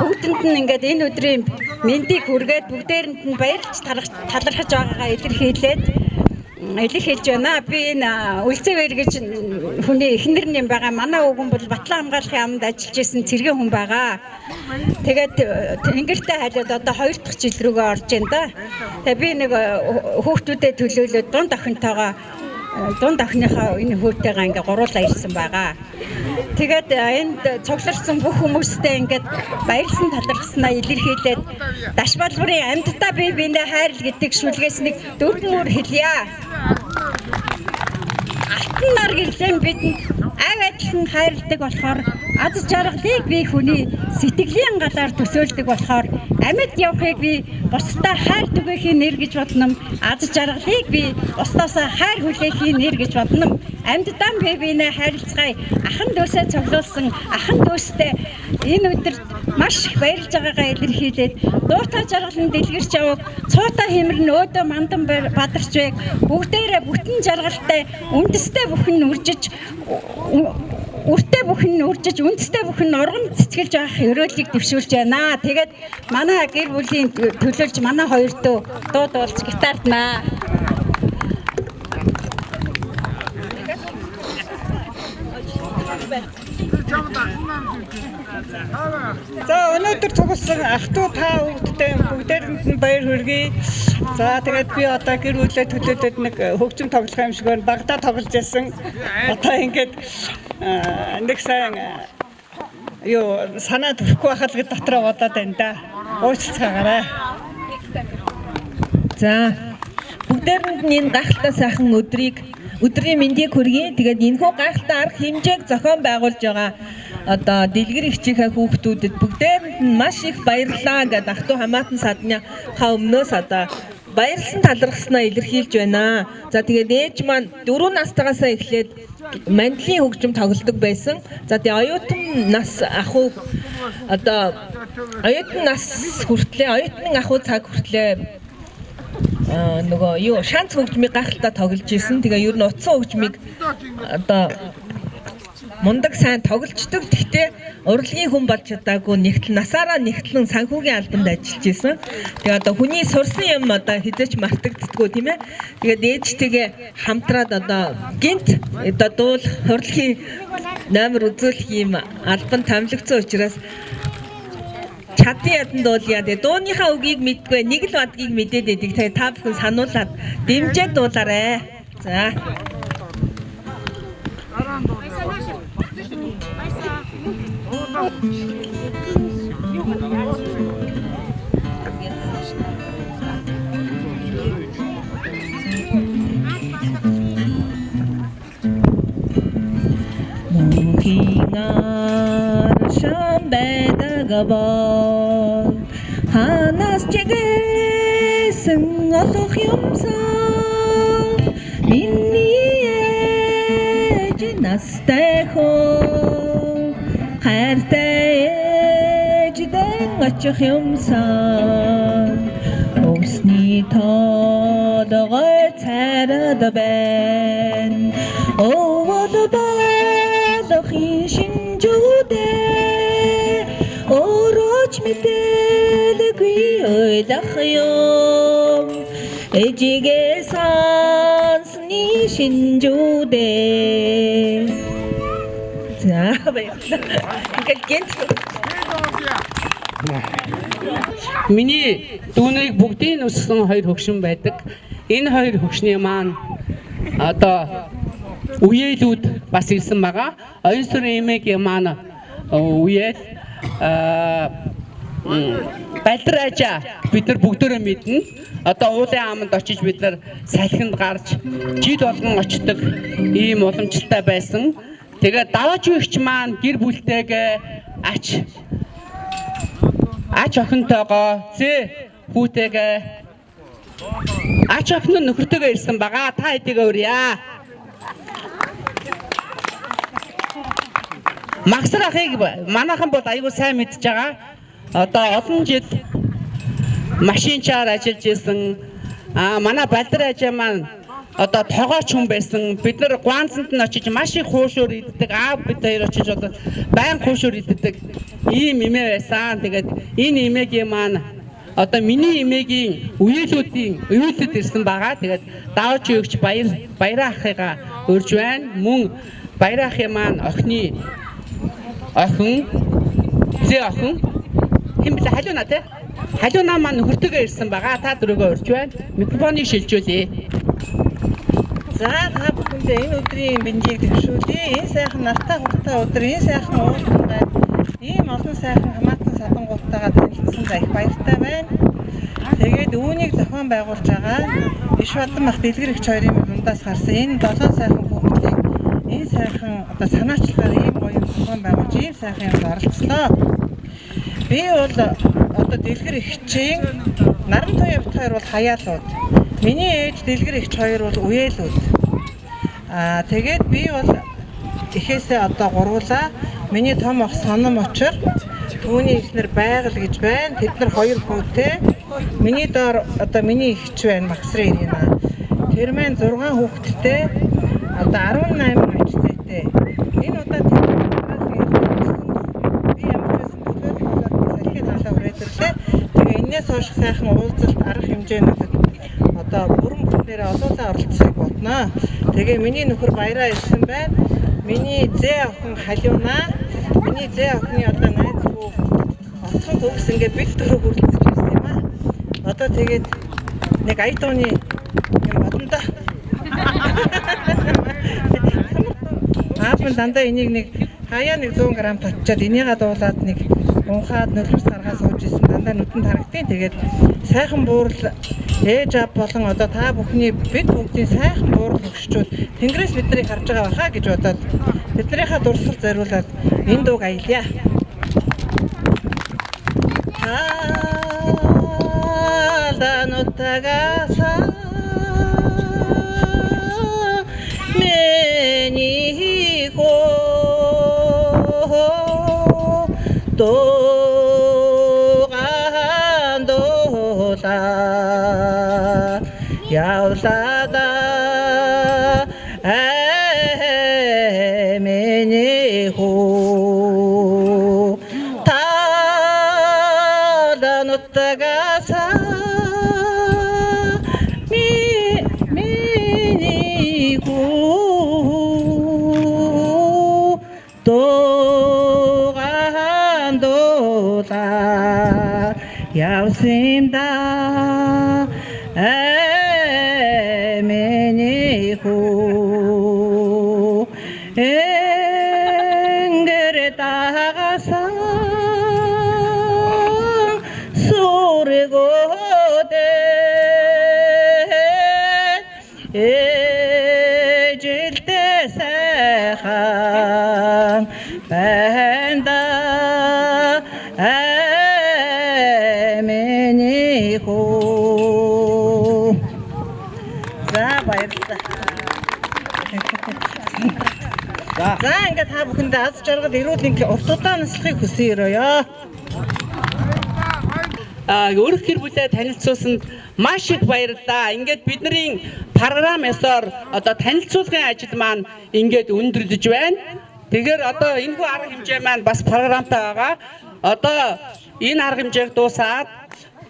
бүгдэнд нь ингээд энэ өдрийн мэндийг хүргээд бүгдээрэнд нь баярлж талархаж байгаагаа илэрхийлээд байна. Би энэ Үлцэвэр гэж хүний эхнэр нэм байгаа. Манай өвгөн бол Батлан хамгаалахын амд ажиллаж исэн цэргийн хүн байгаа. Тэгээд тэнгэртэй хайлаад одоо 2 дахь жил рүүгээ орж байна да. Тэгээд би нэг хүүхдүүдэд төлөөлөөд дунд охиныхаа энэ хүүтэйгээ ингээ гуруулаа ирсэн байгаа. Тэгээд энд цугларсан бүх хүмүүстээ ингээд баярлсан талархснаа илэрхийлээд Даш Балбарын амьдтаа бие биендээ хайрл гэдэг шүлгээс нэг 4 мөр хэлье. Алтан нар гэрлэн бидэнд ав адилхан хайрладаг болохоор аз жаргалыг би хүний сэтгэлийн галаар төсөөлдөг болохоор амьд явахыг би бусдаа хайр түгээхийн нэр гэж бодно. Аз жаргалыг би бусдаасаа хайр хүлээхийн нэр гэж бодно. Амьдтаа бие биенээ хайрлцгаая. Ахан дүүсээ цуглуулсан ахан дүүстэй энэ өдөр маш их баярлж байгаагаа илэрхийлээд дуутай жаргалын дэлгэрч яваг цуутай хэмрэн өөдөө мандан бадарч байг бүгдээрээ бүтэн жаргалтай үндэстэй бүхэн үржиж үртэй бүхэн үржиж үндэстэй бүхэн урган цэцгэлж авах өрөөлийг дэвшүүлж байна. Тэгээд манай гэр бүлийн төлөөлж манай хоёр дүү дууд болж гитарднаа. За өнөөдөр цугласан ах トゥ та хүүхдтэй бүгдээрэнд нь баяр хүргэе. За тэгээд би одоо гэр бүлээ төлөөлөд нэг хөгжим тоглох юм шиг багтаа тоглож байсан. Одоо ингээд нэг сайн санаа төрөхгүй байхад дотроо бодоод байна да. Уучлаарай. За бүгдээрэнд нь энэ гайхалтай сайхан өдрийн мэндийг хүргэе. Тэгээд энэхүү гайхалтай арга хэмжээг зохион байгуулж байгаа одоо дэлгэр ихчийнхээ хүүхдүүдэд бүгдээрэнд нь маш их баярлалаа гэдэг ах トゥ хамаатан садныхаа өмнөөс одоо баярлсан талархснаа илэрхийлж байна. За тэгээд ээж маань 4 настайгаасаа эхлээд мандлын хөгжим тоглодог байсан. За тэгээд оюутан нас ахуй одоо оюутан нас хүртлээ оюутны ахуй цаг хүртлээ нөгөө шанц хөгжмийг гайхалтай тоглож ирсэн. Тэгээ ер нь утсан хөгжмийг одоо мундаг сайн тоглолцдог. Гэхдээ урлагийн хүн болж чадаагүй насаараа нэгтлэн санхүүгийн албанд ажиллаж исэн. Тэгээ одоо хүний сурсан юм одоо хизээч мартагддаггүй тийм ээ. Тэгээд ээжтэйгээ хамтраад одоо гинт одоо дуулах урлагийн номер үзүүлэх юм албанд томилогдсон учраас чадсан яданд дуулъя. Тэгээ дууныхаа үгийг мэдгүй нэг л бадгийг мэдээд байдаг. Тэгээ та бүхэн сануулад дэмжиж дуулаарай. За. Мухинар шамбэдагабал ханас чигэсэн олох юмсан миний ээж настай хөө хайртай ээждэн очих юмсан өсний тоодогой царад байна овол бадохын шинжүүдээ өрөөч мэдээлгүй ойлах юм ээжигээ сонсны шинжүүдээ за баярлалаа ингээд гэнт Миний дүүнийг бүгдийг өсгсөн хоёр хөгшин байдаг. Энэ хоёр хөгшний маань одоо үеэлүүд бас ирсэн байгаа. Оюн сүрэн эмээгийн маань үеэл Балдар ажаа бид нар бүгдөө мэднэ. Одоо уулын аманд очиж бид нар салхинд гарч жид болгон очдог ийм уламжлалтай байсан. Тэгээд даваач үегч маань гэр бүлтэйгээ ач охинтойгоо зээ хүүтэйгээ ач охин нь нөхөртөөгөө ирсэн байгаа. Та хэдийгээ өрье. Магсар ахыг манайхан бол аягүй сайн мэдж байгаа. Одоо олон жил машинчаар ажиллаж исэн манай Балдар ажаа маань одоо тогооч хүн байсан. Бид нар Гуанзанд нь очиж маш их хуушуур иддэг. Бид хоёр очиж одоо байн хуушуур иддэг. Ийм эмээ байсан. Тэгээд энэ эмээгийн маань одоо миний эмээгийн үеэлүүд ирсэн байгаа. Тэгээд давж өгч баяраа ахыгаа өрж байна. Мөн баяраа ахын маань охины охин зээ охин хэм бэлээ халиуна те. Халиуна маань нөхөртөөгөө ирсэн байгаа. Та дөрөвөө өрж байна. Микрофоныг шилжүүлье. За та бүхэндээ энэ өдрийн бэнжийг төвшүүлье. Энэ сайхан нартай хурдтай өдөр, энэ сайхан уулзалтанд ийм олон сайхан хамаатан садангуудтайгаа танилцсан за их баяртай байна. Тэгээд үүнийг зохион байгуулж байгаа Ишбадан мах дэлгэр ихч хоёрын дундаас гарсан энэ 7 сайхан хүүхдийг энэ сайхан одоо санаачлахаар ийм гоё зохион байгуулж ийм сайхан юмд оролцлоо. Би бол одоо дэлгэр ихчийн Наран Туяа бит хоёр бол хаяалууд. Миний ээж дэлгэр ихч хоёр бол үеэлүүд. Тэгээд би бол эхээсээ одоо гуруулаа. Миний том ах Соном очор түүний эхнэр Байгаль гэж байна. Тэд нар хоёр хүүтэй. Миний доор одоо миний ихч байна Магсрын Ирина. Тэр маань 6 хүүхэдтэй. Одоо 18 аж зээтэй. Энэ удаа би ямар ч салхи талаа үрээдэрлээ. Тэгээ энэс хойш сайхан уулзалт арга хэмжээнүүдэд одоо бүрэн бүтнээрээ олоолаа оролцохыг бодноо. Тэгээ миний нөхөр баяраа ирсэн байна. Миний зээ охин халиуна. Миний зээ охины одоо найз хүү оцхон төгс ингээд бид дөрөв хүрэлцэж ирсэн юм аа. Одоо тэгээд нэг айтооны юм бодно да. Аапн дандаа энийг нэг хаяа нэг 100 г татчаад энийгээ дуулаад нэг унхаад нөлөөс гаргаад сууж исэн дандаа нүдэнд харагдیں۔ Тэгээд сайхан буурал ээж аав болон одоо та бүхний бид бүгдийн сайхан буурал өгшчүүд Тэнгэрээс биднийг харж байгаа баха гэж бодоод биднийхээ дурсгал зориулаад энэ дууг аялья. Алданутагаса мэниго 도간도다 야울라다 에메니호 다다노타가사 미니고 도간도다 야우심다 에메니고 엥그레다가사 소리고대 에질때사항 밴다 에메니고 За баярлалаа. За ингээд та бүхэндээ аз жаргал эрүүл мэндийн урт удаан наслахыг хүсэн өрөөё. Өөрөх гэр бүлээ танилцуулсанд маш их баярлалаа. Ингээд бидний програм ёсоор одоо танилцуулгын ажил маань ингээд өндөрлөж байна. Тэгэхээр одоо энэхүү арга хэмжээ маань бас програмтай байгаа. Одоо энэ арга хэмжээг дуусаад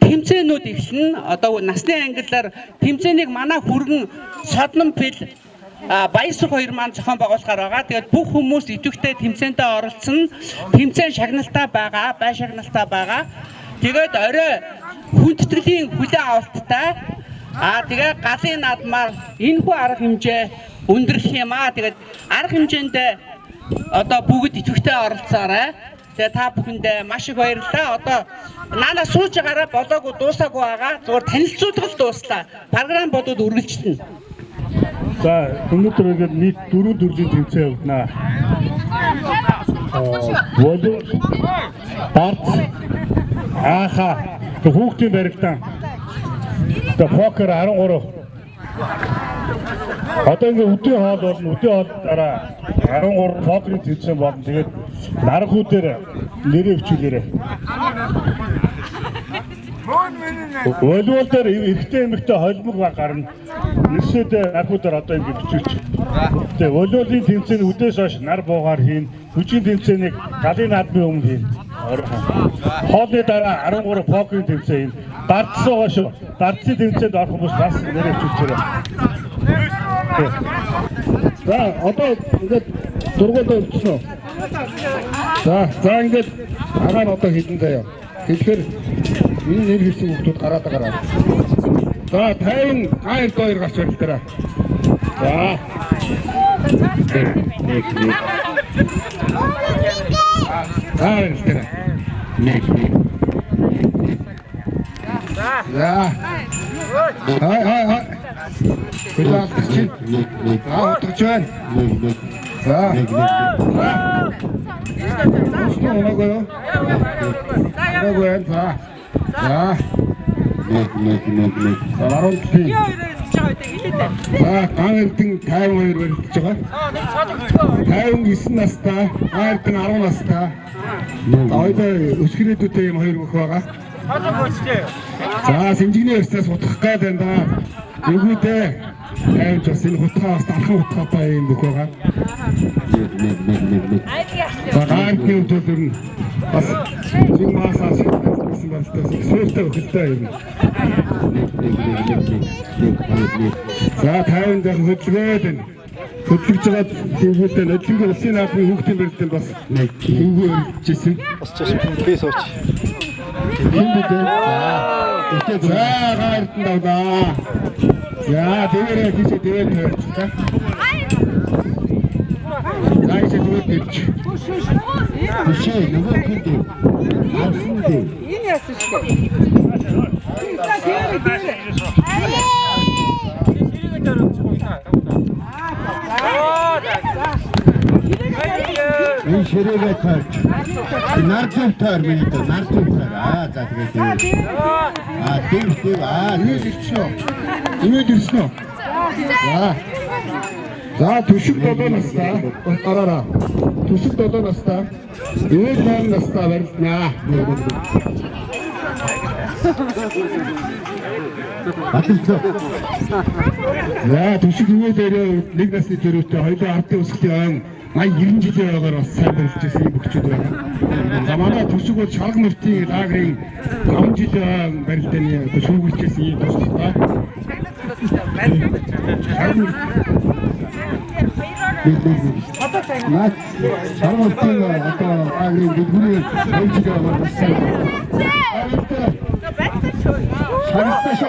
тэмцээнүүд эхэлнэ. Одоо насны ангиллаар тэмцээнийг манай хүргэн Содном Пил Баясар хоёр маань зохион байгуулахаар байгаа. Тэгээд бүх хүмүүс идэвхтэй тэмцээндээ оролцсон. Тэмцээн шагналтай байгаа, бай шагналтай байгаа. Тэгээд орой хүндэтгэлийн хүлээн авалттай. Тэгээд галын наадмаар энэхүү арга хэмжээ өндөрлөх юм аа. Тэгээд арга хэмжээндээ одоо бүгд идэвхтэй оролцоорой. Тэгээ та бүхэндээ маш их баярлалаа. Одоо наанаа сууж байгаараа болоогүй дуусаагүй байгаа. Зүгээр танилцуулга дууслаа. Програм бодоод үргэлжлэнэ. За өнөөдөр ингээд нийт 4 төрлийн тэмцээн явуулнаа. Волейбол, дарц, ааха, хүүхдийн барилдаан. Тэгээ покер 13. Одоо ингээд өдний хоол болно. Өдний хоол дараа 13 покерын тэмцээн болно. Тэгээд нархуудаар нэрээ өчүүлээрэй. Волейбол дээр эрэгтэй эмэгтэй холбог гарна. Нэрсэд нархуудаар одоо ингээд өчүүлж. Тэгээ волейболын тэмцээн өдөөс хойш нар буугаар хийн. Хүчийн тэмцээнийг галын наадмын өмнө хийн. Хоолны дараа 13 покерын тэмцээн. Дардсан шүү. Дардсан тэмцээнд орох хүмүүс бас нэрээ өчүүлж. За одоо ингээд зургуудаа өвчсөн үү? За ингээд агаа нь одоо хідэн заяа. Тэгэхээр энэ нэр хэлсэн хүмүүс гараад байгаа. За 50 2 гарч ирлээ. За. Хай. Кулак чинь. Отрч байна. За. Сногоо. За. Сарааролтой. За, гаанэртэн 52 барилдаж байгаа. 59 настай, гаанэртэн 10 настай. Хоёулаа өсгөрөөдтэй юм хоёр мөх байгаа. За, Синжигний өрсөөс утгах гээд байна да. Өгөөдөө тайвж бас энэ хутгаас дархан хутгаатай юм мөх байгаа. За, гаанэртэн өдөр нь бас зин маасаас гэсэн болтойс сүртэй хөлтэй юм. За 50 дахь хөдөлгөөд байна. Хөдлөж байгаад хүүхдээ нодлонгийн улсын наадмын хүүхдийн барилдаанд бас хөвгөө өргөжсэн. Босчихсон би сууч. Хин бидээ. За гартанд авлаа. За дээрээ хийчээ дээр тавьчихсан. За ийшээ зүгээр тавьчих. Бишээ нөгөө хийдээ. Авсан дээ. Энэ яасан шүү дээ. Энэ ширээгээ таарч. Нарцтай мэдээ, нарцтай. За тэгээд. Дэв. Юу ирчихв? Имэд ирсэн үү? За төшөг 7 настай. Гараараа. Төшөг 7 настай. Имэд 8 настай барилнаа. За төшөг хүмүүдээрээ нэг насны төрөөтэй хоёулаа ардын өсгөлийн 80-90 жилийн байгаагаар бас сайн барилж ирсэн юм бөхчүүд байна. За манай төшөг бол шалган мөртийн лагерын 5 жилийн барилдааны шүүгүүлжсэн юм төсөлтэй. Наад шалган мөртийн одоо лагерын бүхний 5 жилийн байгаагаар бас сайн. Шалгалтаа.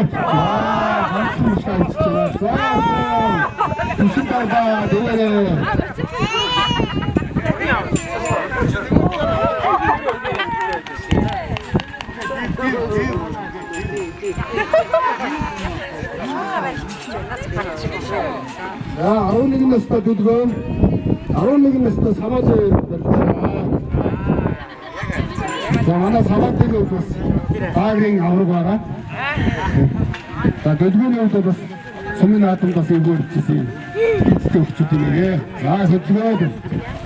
За 11 настай дүлгөө 11 настай самаатай за манай самаатай бас лагерын авраг байгаа. За дүлгөөний үед бас Сумын наадам бас өгөөрчсэн. Эцэг өгчүүд нэрээ. За хөдөлгөөд.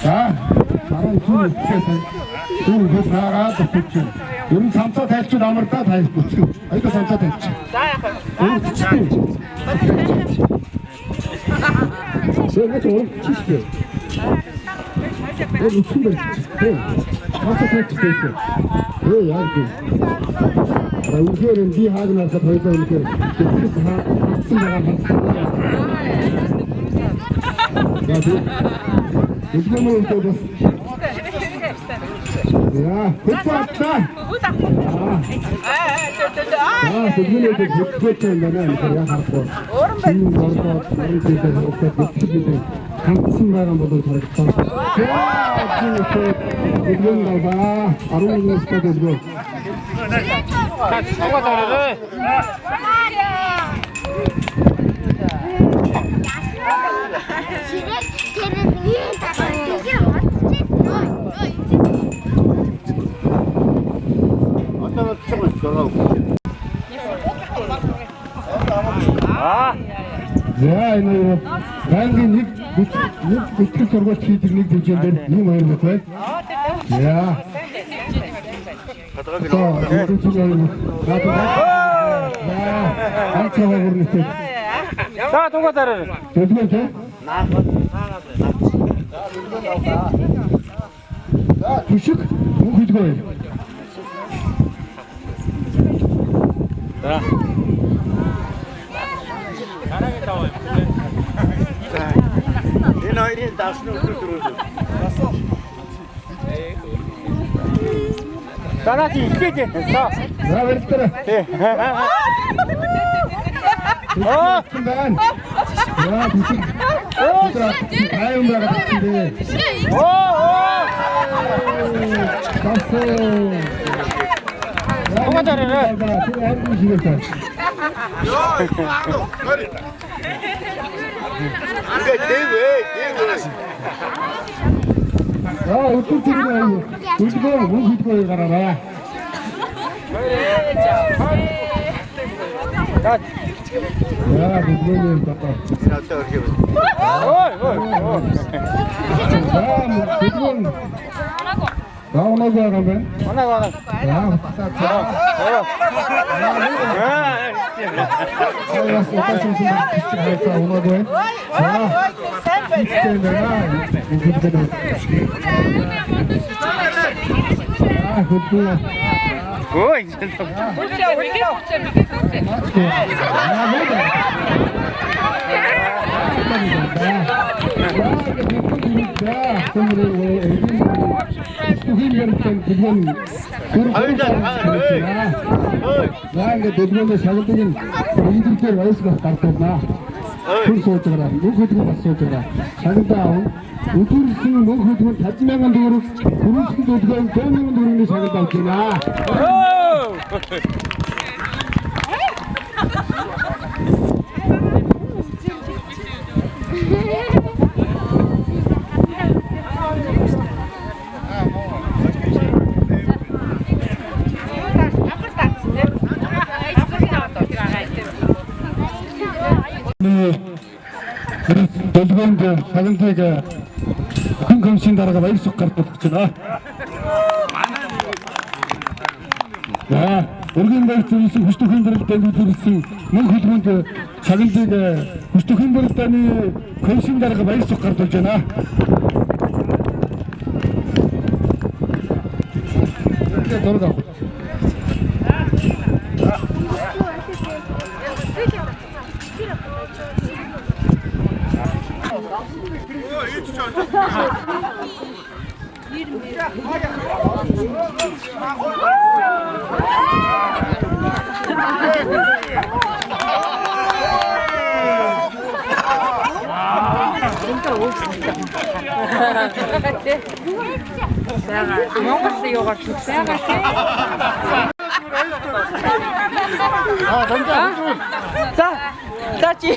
За баруун зүүн үтсээс зүүн хөл хаагаад өгч. Ер нь цамцаа тайлчуд амардаа тайлж бүцгүү. Айдаа цамцаа тайлч. За яах вэ? Сэргэж өрччихээ. Өө үчиг байж. Цамцаа тайлч дээ. Яа гэх. Үнэхээр би хаагнаас хоёулаа үнэхээр хаагсан байгаа байна. Эдгээр нь бас яа, хөтлөттэй. Тэдгээр хөтлөттэй байна яа харахгүй. Энэ бордоо энэ дээр хангасан байгаа бол харагдсан. Эдгээр нь баа 11-ээс төдөө. Аваад аваарай. За энэ банкын нэг бүтгэл сургалт хийдэг нэг хэмжээнд дээр юм хоёр мөт байна. Яа. За тугаа дараа. За түшиг мөн хөдгөө. За. Дараагийн тав. За. Энэ хоёрын давсны өдрөөр. Дараач ихтэй. За. За баярлалаа. Аа. Яа түшиг. Аюун байгаа тийм. Тугаа дараа. хөдөлгөөн гараарай. Яа хөдөлгөөн татаа. Хөдөлгөөн. Оног байгаа байна. Оног. Ингээд дэлгүүрээ шалгадаг нь инженер вайсгах гардуулнаа. Хүн сууж байгаа. Мөнх хөдөлгөөн бас сууж байгаа. Шагналаа аван өдөрсөн мөнх хөдөлгөөн 50,000 төгрөг, хүрээсийн хөдөлгөөн 100,000 төгрөгийн шагнал авч байна. Дэлгүүнд шагналыг хүн комиссийн дарга баяр сух гардуулж байна. За, өргөн барь зөвлөсөн хүч төхийн барилдаанд үзүүлсэн мөнх хөдөлгөөнд шагналыг хүч төхийн барилдааны комиссийн дарга баяр сух гардуулж байна. Зураг. Монголд яваад шүтсэн байна. За чи.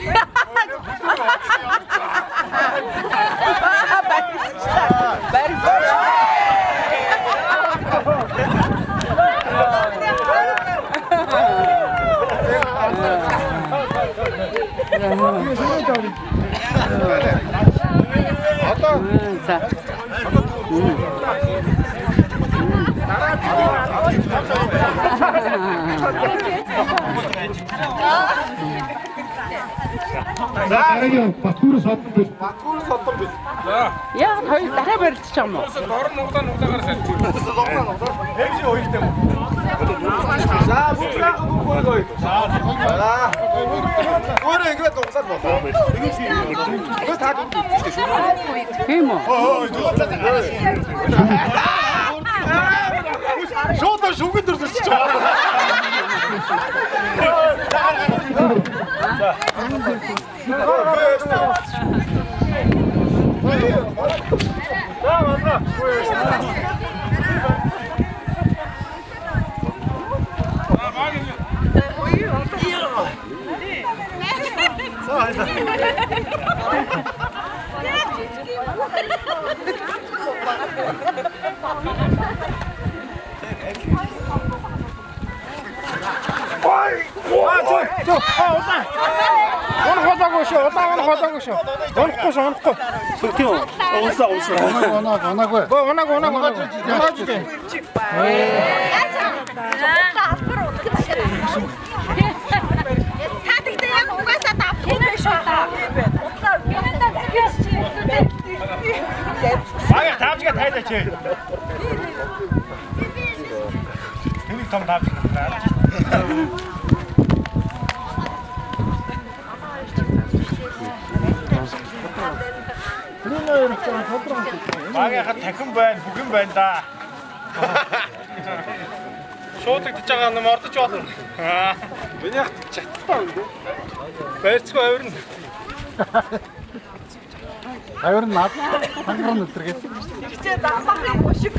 дараагийн Бакур содон бил. Яа хоёр дахиад барилчих юм уу? Дор нуглаагаар салж. Хэмжи хоёртай юм. За бүгдээ бүгөө. За. Өөрөө ингээд дуусаад болоо. Гүр таад үзчихсэн шүү. Тийм үү? Шууд шүгэн дөрсөж чаа. Багийнхаа тахин байна, бүгэн байна да. Шуудагдж байгаа юм ордож болно. Минийх чаттай юм дээ. Байрцгүй авирна. Авир над хангар нүтргээд. Чичээ замбахын бушиг.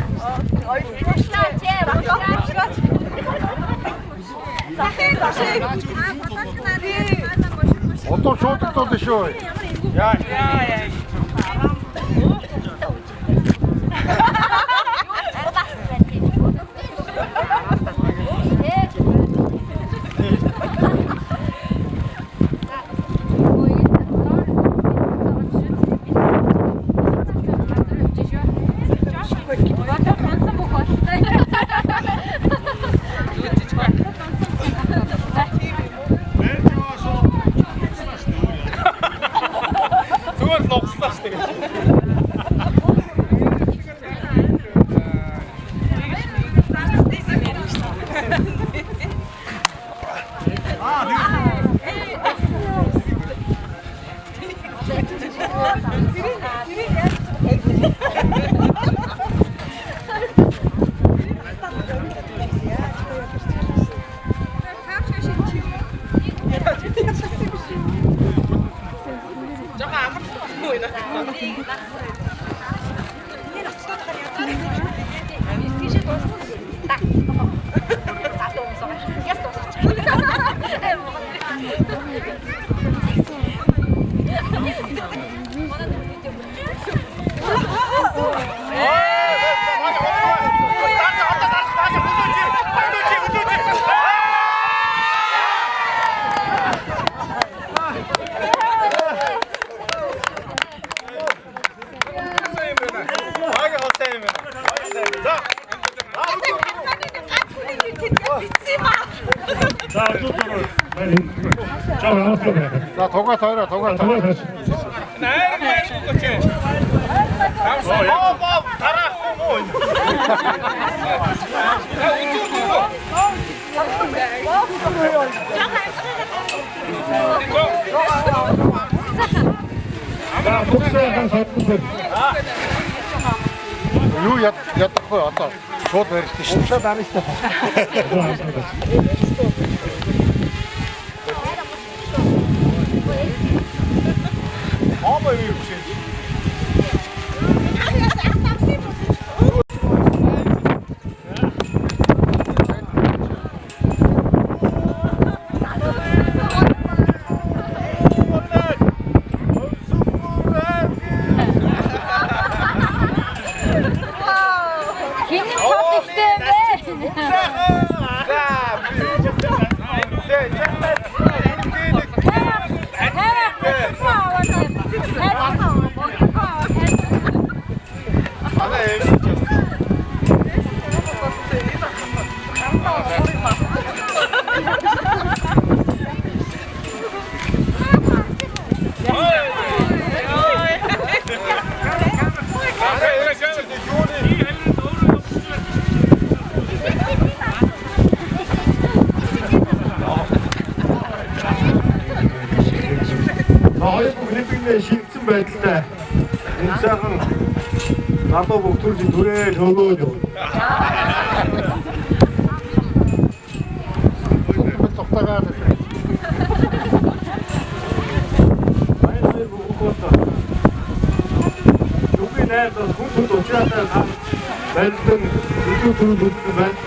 Ойлголоо чи багшгаач. Захын бушиг. Одоо шуудагдаад шүү. Яа. За тугаа тойроо тугаа. Найр байж өгөөч. Намсаа тараахгүй муу. Юу ядахгүй одоо шууд барьсан шүү. Шууд арна шүү. Ой, үгүй. Hey! хоёр клипинээ шигдсэн байдалтай. Энэ сайхан надад бүх төрлийн түрээ төгөөд. Тогтаагаад. Хоёр бүгд юуны найд хүн төвчөөтэй байлдан илүү түрүү бүтсэн байна.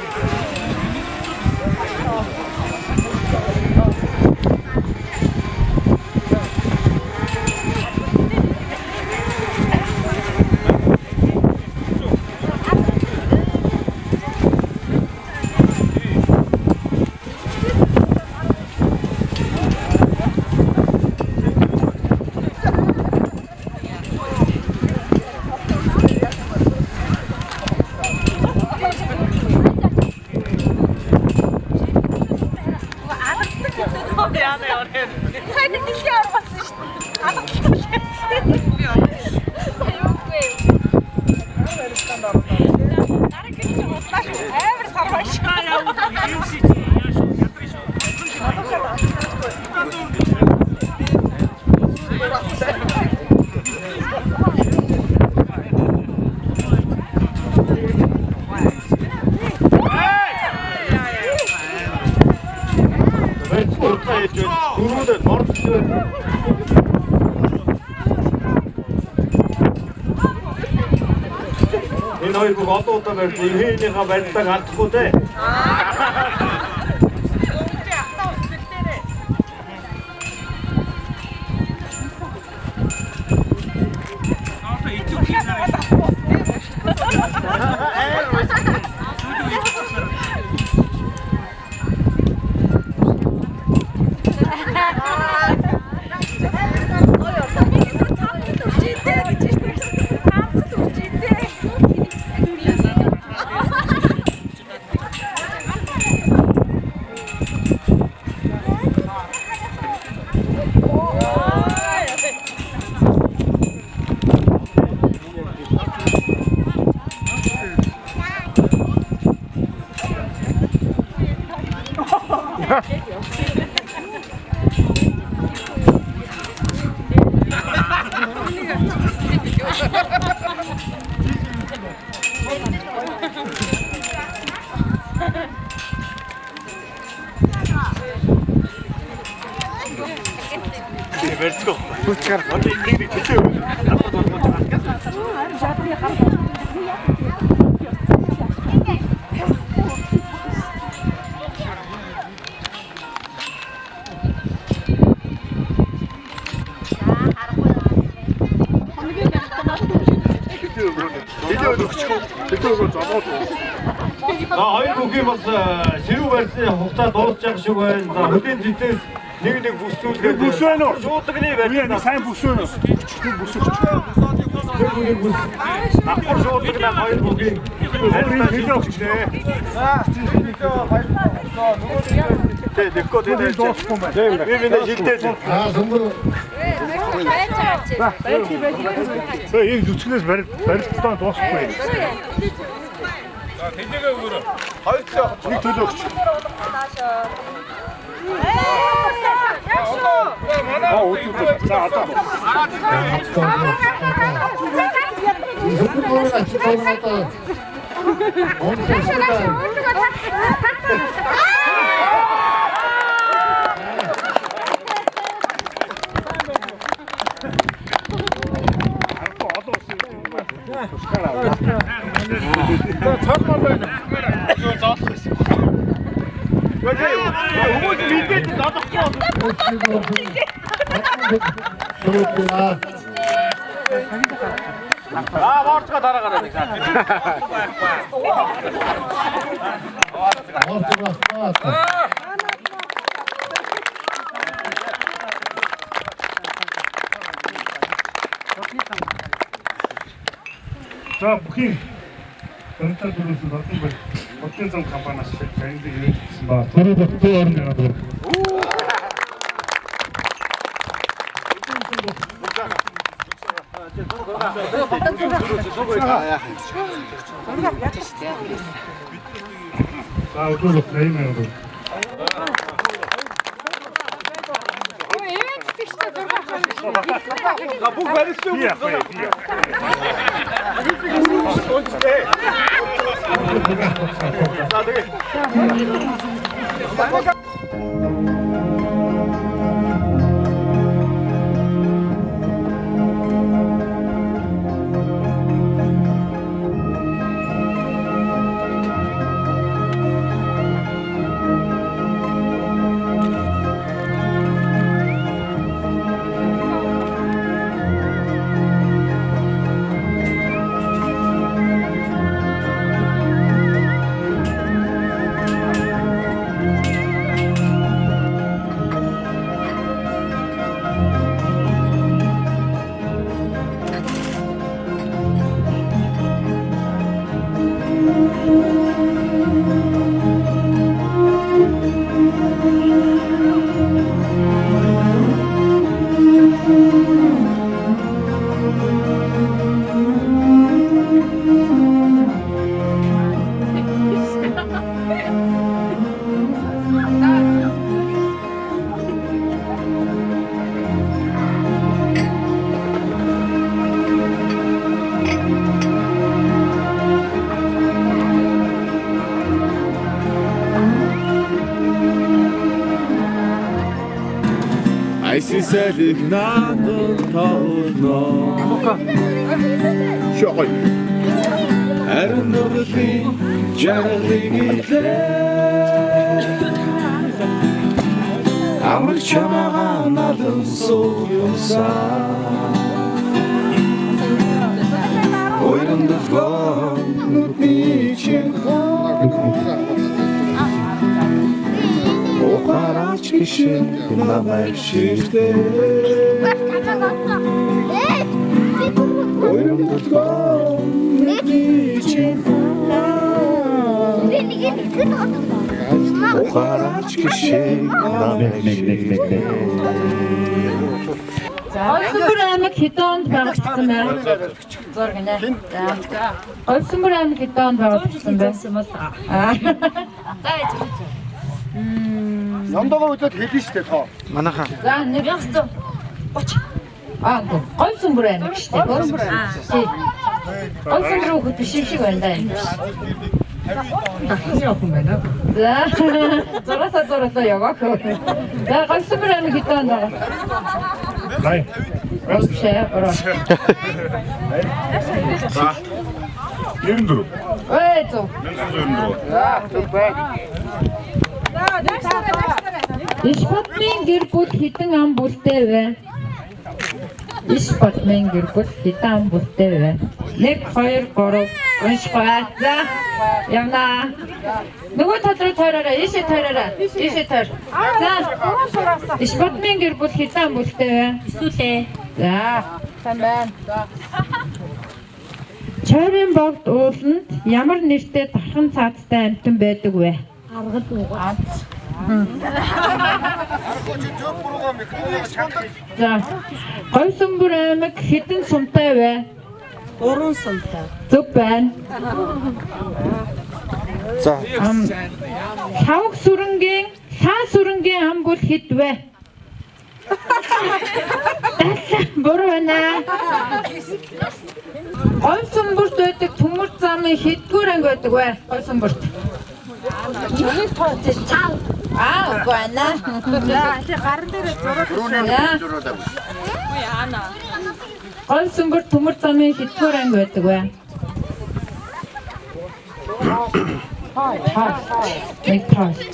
Энэ хоёр бүх одоо удаа барьж ирхэнийхээ барьцааг алдахгүй дээ. Let's go. Хоёр бүхий бас сэрүү барьсан хугацаа дуусч байгаа шиг байна. За хөлийн зэцээс нэг бүсүүлгээд бүс байна уу? Шуудлагны барьсан. Сайн бүс байна уу? Бүс өгч. Аппар шуудлагнаа хоёр бүхий хэлээ өгч нэ. За Тэгэхгүй дээ дуусахгүй байна. Би шилдэж. Сүмбэр. Энэ зүчгнээс барилтаа дуусахгүй. За тэлээгээ өгөөрэй. Хоёр төлөө нэг төлөө өгч. Үгүй за одоо. Цаалмаар байна. Юу заах гэсэн. Хүмүүс мэдээд заахгүй. Варцгаа дараагаар нэг сар. За бүхий өнөөдөр дөрөвс нотон бай. Хотын зам компаниас танд ирсэн ба. Тэр бүхий орны гадар. За өдөр таймаа өгөө. Ой, эвэн тэгчтэй зураг авах. Бүх барьсан юм. За тэгээ. Айсисэлэг надад тоолно. Шогой. Харин нүглийн жаргалыг илээ. Амар чамаага надан суусан. Ойрон дохлоо нүдний чин. Ухаараач гişin намайг ширтээ. Ойрон дохлоо нүдний чин. Ухаараач гişin намайг ширтээ. Олсонбор аймаг хэдэн онд байгуулагдсан байна? Зур гинэ. Олсонбор аймаг хэдэн онд байгуулагдсан бэ? Номдогоо үзээд хэлнэ шүү дээ тоо. Манайхаа. За 1930. Олсонбор аймаг шүү дээ. Олсонбор хот биш шиг байна да энэ. Ахын байна. За. Зурасаа явах. За Олсонбор аймаг хэдэн онд байгаа? Най. Ороо. За. 94. Ой зөө. 94. За бай. Иш батмын гэр бүл хэдэн ам бүлтэй вэ? Иш батмын гэр бүл хэдэн ам бүлтэй вэ? 1 2 3 уншгаа. За явна. Нөгөө талруу тойроо, ийшээ тойроо. Ийшээ тойр. За. Иш батмын гэр бүл хэдэн ам бүлтэй вэ? Эсвэл. За. Сайн байна. Чойрын богд ууланд ямар нэртэй дархан цаазтай амьтан байдаг вэ? Аргад угаан. За. Олсонбор аймаг хэдэн сумтай вэ? 3 сумтай. Зөв байна. За. Хавх сүрэнгийн, саа сүрэнгийн ам бүл хэд вэ? Буруу байна. Олсонборт байдаг төмөр замын хэдгээр анги байдаг вэ? Олсонборт. Нэг тооцоо чав. Үгүй байна. Гарын дээр зураг. Яана. Олсонборт төмөр замын хэдгээр анги байдаг вэ? Нэг тооцоо.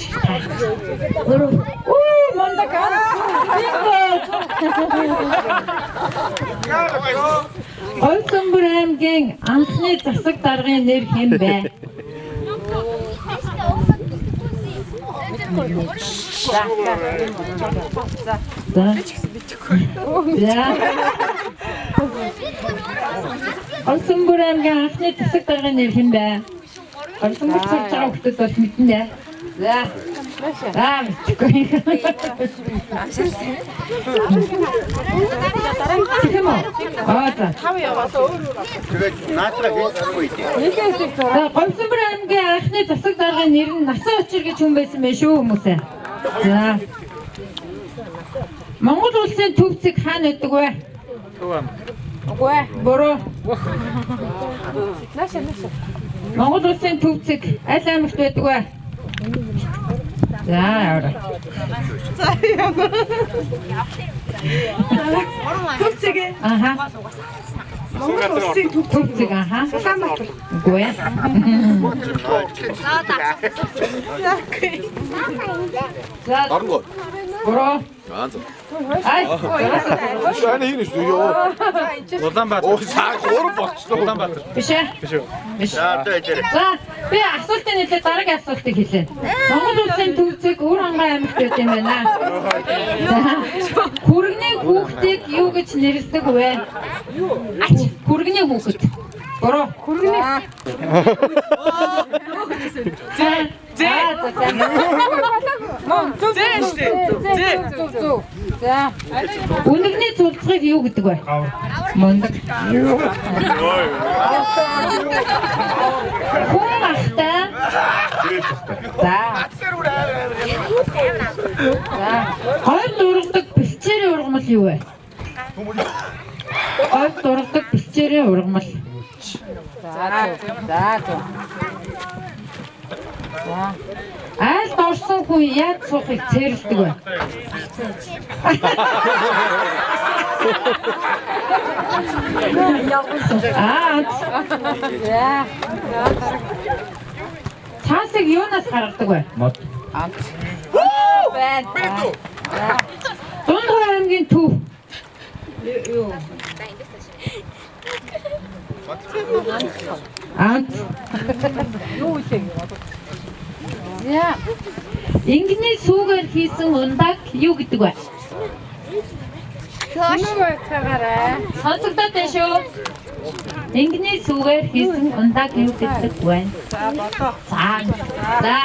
Буруу. Монда ганц. Олсонбор аймгийн анхны засаг даргын нэр хэн бэ? Олсонбор аймгийн анхны засаг даргын нэр хэн бэ? Олсонбор сурч байгаа хүмүүс бол мэднэ дээ. За. Мэдгүй. Тав яваад тэгээд наатраа хийхгүй. Олсонбор аймгийн анхны засаг даргын нэр нь Насан Учир гэж хүн байсан байх шүү хүмүүсээ. За. Монгол улсын төвцөг хаана байдаг вэ? Үгүй ээ, буруу. Монгол улсын төвцөг аль аймагт байдаг вэ? За яваа. За яваа. Төвцөг. Аха. Монгол улсын төвцөг аха. Улаанбаатар. Үгүй ээ. За. Буруу. Ай. Шаана хийнэ шүү ёо. Улаанбаатар. Оо цаа гурав болчихлоо. Улаанбаатар. Биш ээ. Биш. За би асуултын хэлээ дараагийн асуултыг хэлээ. Монгол улсын төвцөг Өр хангай аймагт байт юм байна. Хүргэний хүүхдийг юу гэж нэрлэдэг вэ? Хүргэний хүүхэд. Буруу. Хүргэний. За. Үнэгний цулцгийг юу гэдэг вэ? Мундаг. Хүн ахтай. За. Хоёр дургадаг бэлчээрийн ургамал юу вэ? Хоёр дургадаг бэлчээрийн ургамал. За. Айлд орсон хүн яаж суухыг цээрэлдэг вэ? Цаасыг юунаас гаргадаг вэ? Мод. Дундгой аймгийн төв. Юу? Юу вэ? Яа. Ингэний сүүгээр хийсэн ундаг юу гэдэг вэ? Сонсогдоод байна шүү. Ингэний сүүгээр хийсэн ундаг юу гэдэг вэ? За.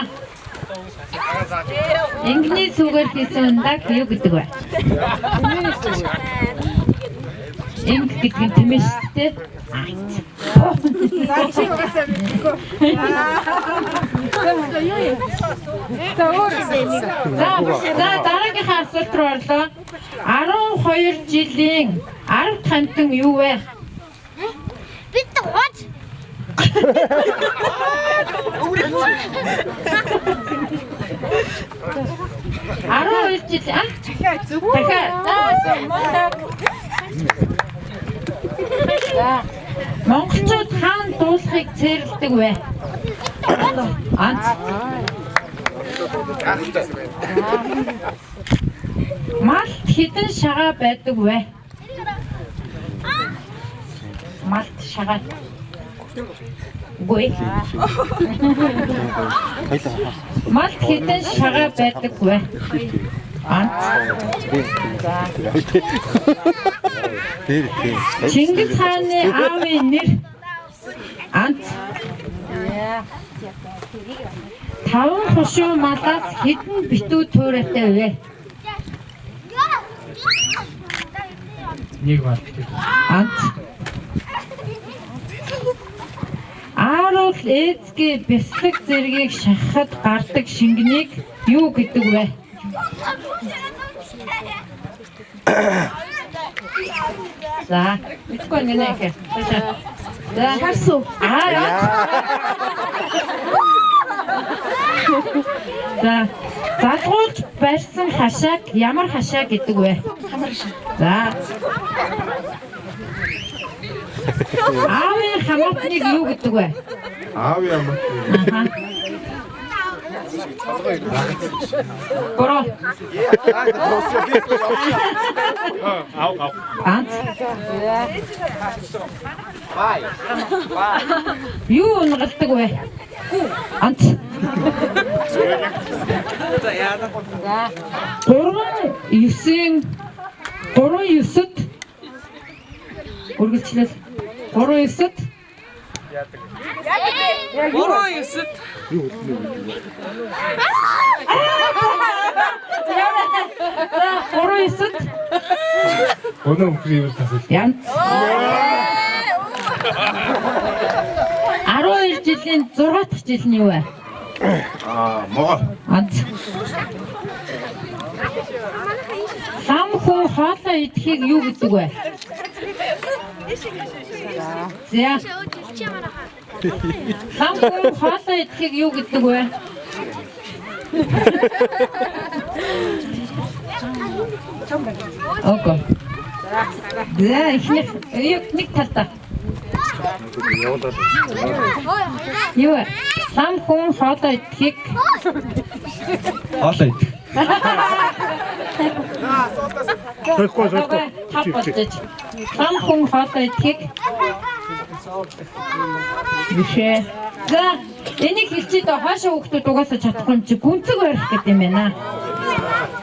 Ингэний сүүгээр хийсэн ундаг юу гэдэг вэ? Инг гэдэг нь тийм ээ шүү дээ. За дараагийн асуулт руу орлоо. 12 жилийн арга тамтан юу вэ? Бид хот. 12 жил дахиад зүг. Дахиад. За. Монголчууд хаана дуулахыг цээрэлдэг вэ? Анц. Малт хэдэн шагаа байдаг вэ? Малт шагаа. Үгүй. Малт хэдэн шагаа байдаг вэ? Анц. Чингис хааны аавын нэр Анц. Таван хошуу малаас хэдэн битүү туурайтай вэ? Нэг мал. Анц. Ааруул ээзгээ бяцлаг зэргийг шахахад гардаг шингэнийг юу гэдэг вэ? За, итгүй нэнэхэ. За, харсуу. За, залгуулж барьсан хашааг ямар хашаа гэдэг вэ? Хамар хашаа. За. Аавын хамаатныг юу гэдэг вэ? Аавын хамаат. Бороо. Анц. Юу унгалдаг вэ? Анц. Гурван юсэд үргэлжлэл. Гурван юсэд. Гурван юсэд. Гурван юсэд. Өнөө үхрийн асуулт. Янз. 12 жилийн 6 дахь жил нь юу вэ? Могол. Анц. Лам хүн хоолоо идэхийг юу гэдэг вэ? За. Лам хүн хоолоо идэхийг юу гэдэг вэ? Окей. За, их нэг талдаа. Юу? Лам хүн хоолоо идэхийг хоолоо идэх. Лам хүн хоолоо идэхийг бишээ. За, энийг хэлчихэд хаашаа хүүхдүүд угаасаа чадахгүй юм чи гүнзэг барих гэдэг юм байна.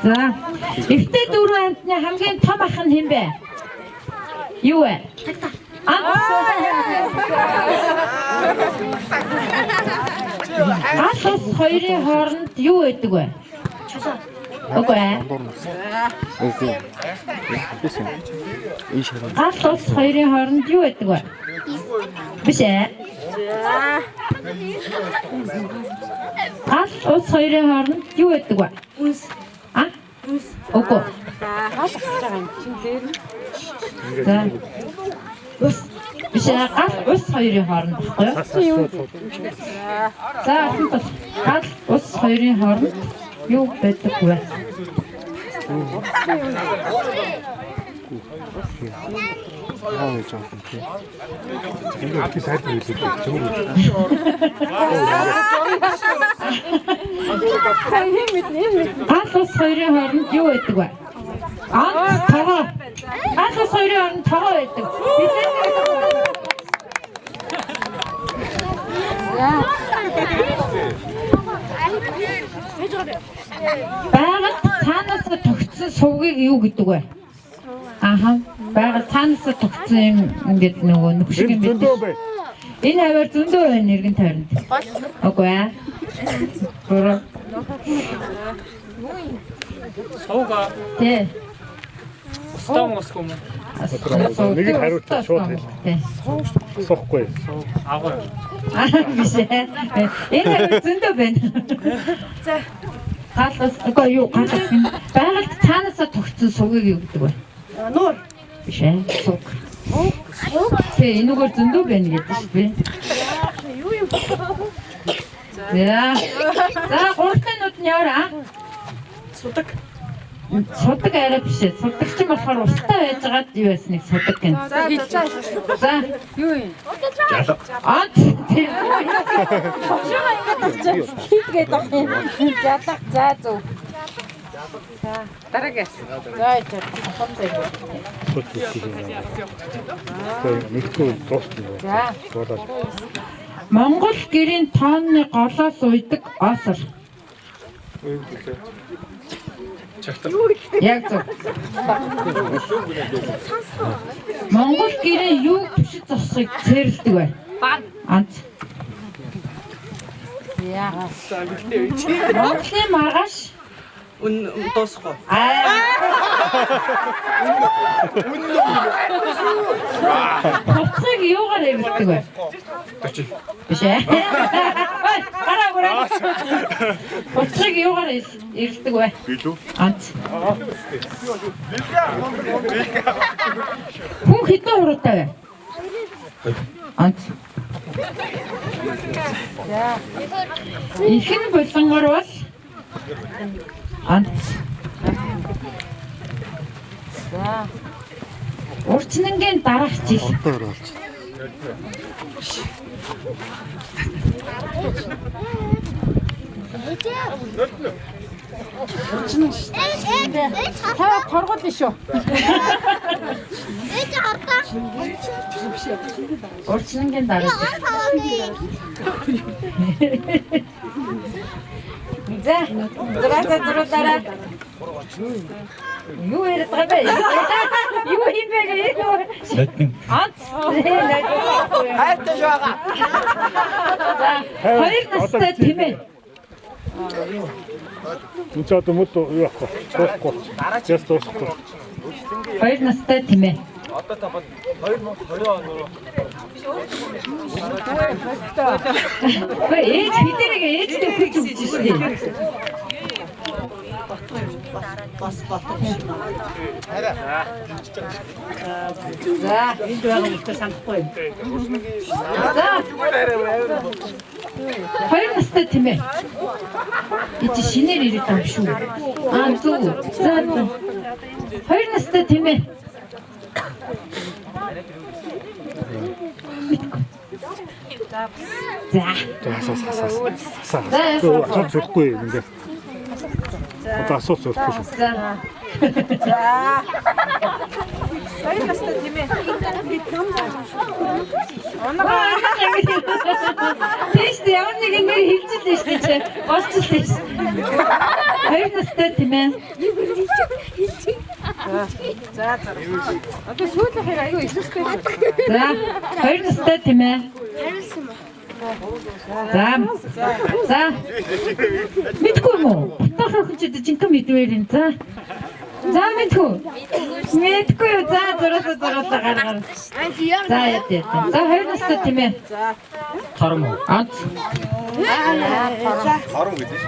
За, эвтэй дөрвөн амтны хамгийн том ах нь хэн бэ? Юу вэ? Гал ус хоёрын хооронд юу байдаг вэ? Окей. Гал ус хоёрын хооронд юу байдаг вэ? Биш ээ. Гал ус хоёрын хооронд юу байдаг вэ? Үс. Үс. Окей. За. Ус. Биш ээ, гал ус хоёрын хооронд баггүй. За, гал ус хоёрын хооронд юу байдаг вэ? Гал ус хоёрын хооронд юу байдаг вэ? Тогоо. Гал ус хоёрын хооронд тогоо байдаг. Байгальд цаанаас тогтсон сувгийг юу гэдэг вэ? Аха, байгальд цаанаас тогтсон юм ингээд нөгөө нүгшиг юм байдаг. Энэ хавар зөндөө байна иргэн тойронд. Окей аа. Гурав. Сууга. Тэ. Устаа мосгүй юм. Нэг нь хариултаа шууд хэл. Суухгүй. Агуу. Биш ээ. Энэ хавар зөндөө байна. За. Галас үгүй юу галас юм. Байгальд цаанаас тогтсон сувгийг юу гэдэг вэ? Нуур. Биш ээ. Суг. Тэ энэгээр зөндөө байна гэдэг шүү дээ. Юу юм? За 3 минут нь яваа. Судаг. Судаг арай биш ээ. Судаг ч юм болохоор устаа байжгаад юу ясныг судаг гэн. За юу юм? Жалга. Аа тийм. Шугаа ингэж хийгээд авах юм. Жалга. За зөв. За дараагаас. За ичээ. Хомдоо. Нэгтгэл дуусна. За. Монгол гэрийн тооны голоос уйдаг осор. Яг зөв. Монгол гэрээ юу түшиж зогсохыг цэрлдэг вэ? Бан. Анц. Яа. Монголын маргааш дуусахгүй. Хоцыг юугаар эвэлдэг вэ? Биш ээ. Гараа гураа. Хоцыг юугаар эвэлдэг вэ? Билүү. Анц. Хүн хэдэн хуруутай вэ? Анц. Ихэн болонгор бол анц. За. Урчнангийн дараах жил. Та торгол биш үү? Ээж хардаа. Урчнангийн дараах. За, дараа. Юу яриад байгаа бэ? Юу юм бэ? Анц. Хайртай шаага. Хоёр настай тэмээ. Үнцээд өмд юу яахгүй. Дуусахгүй. Яс дуусахгүй. Хоёр настай тэмээ. Одоо та 2020 оноо. Ээж хідэрэг ээжтэй хүч өгч шүү дээ. бас ботом шиг. За энд байгаа мөлтөө санахгүй. За. Хоёр настай тийм ээ. Эцэг шинээр ирээд юм шүү. Зүг. За. Хоёр настай тийм ээ. За. Асууж болохгүй ингээ. Одоо асууж болохгүй шүү. За. Хоёр настай тийм ээ. Тэст ямар нэг юм хэлчихлээ шүү дээ. Болчихлээ шүү. Хоёр настай тийм ээ. За. Одоо сүүлийнх аягүй ихсэлтэй. За. Хоёр настай тийм ээ. За. За. Мэдгүй юм уу? Тахаа хүчтэй жинхэнэ мэдвэр юм. За. За мэдгүй. Мэдгүй юу? За зураасаа гаргана. За яа. За хоёр настай тийм ээ. Харам уу? Анц. Харам гэдэг.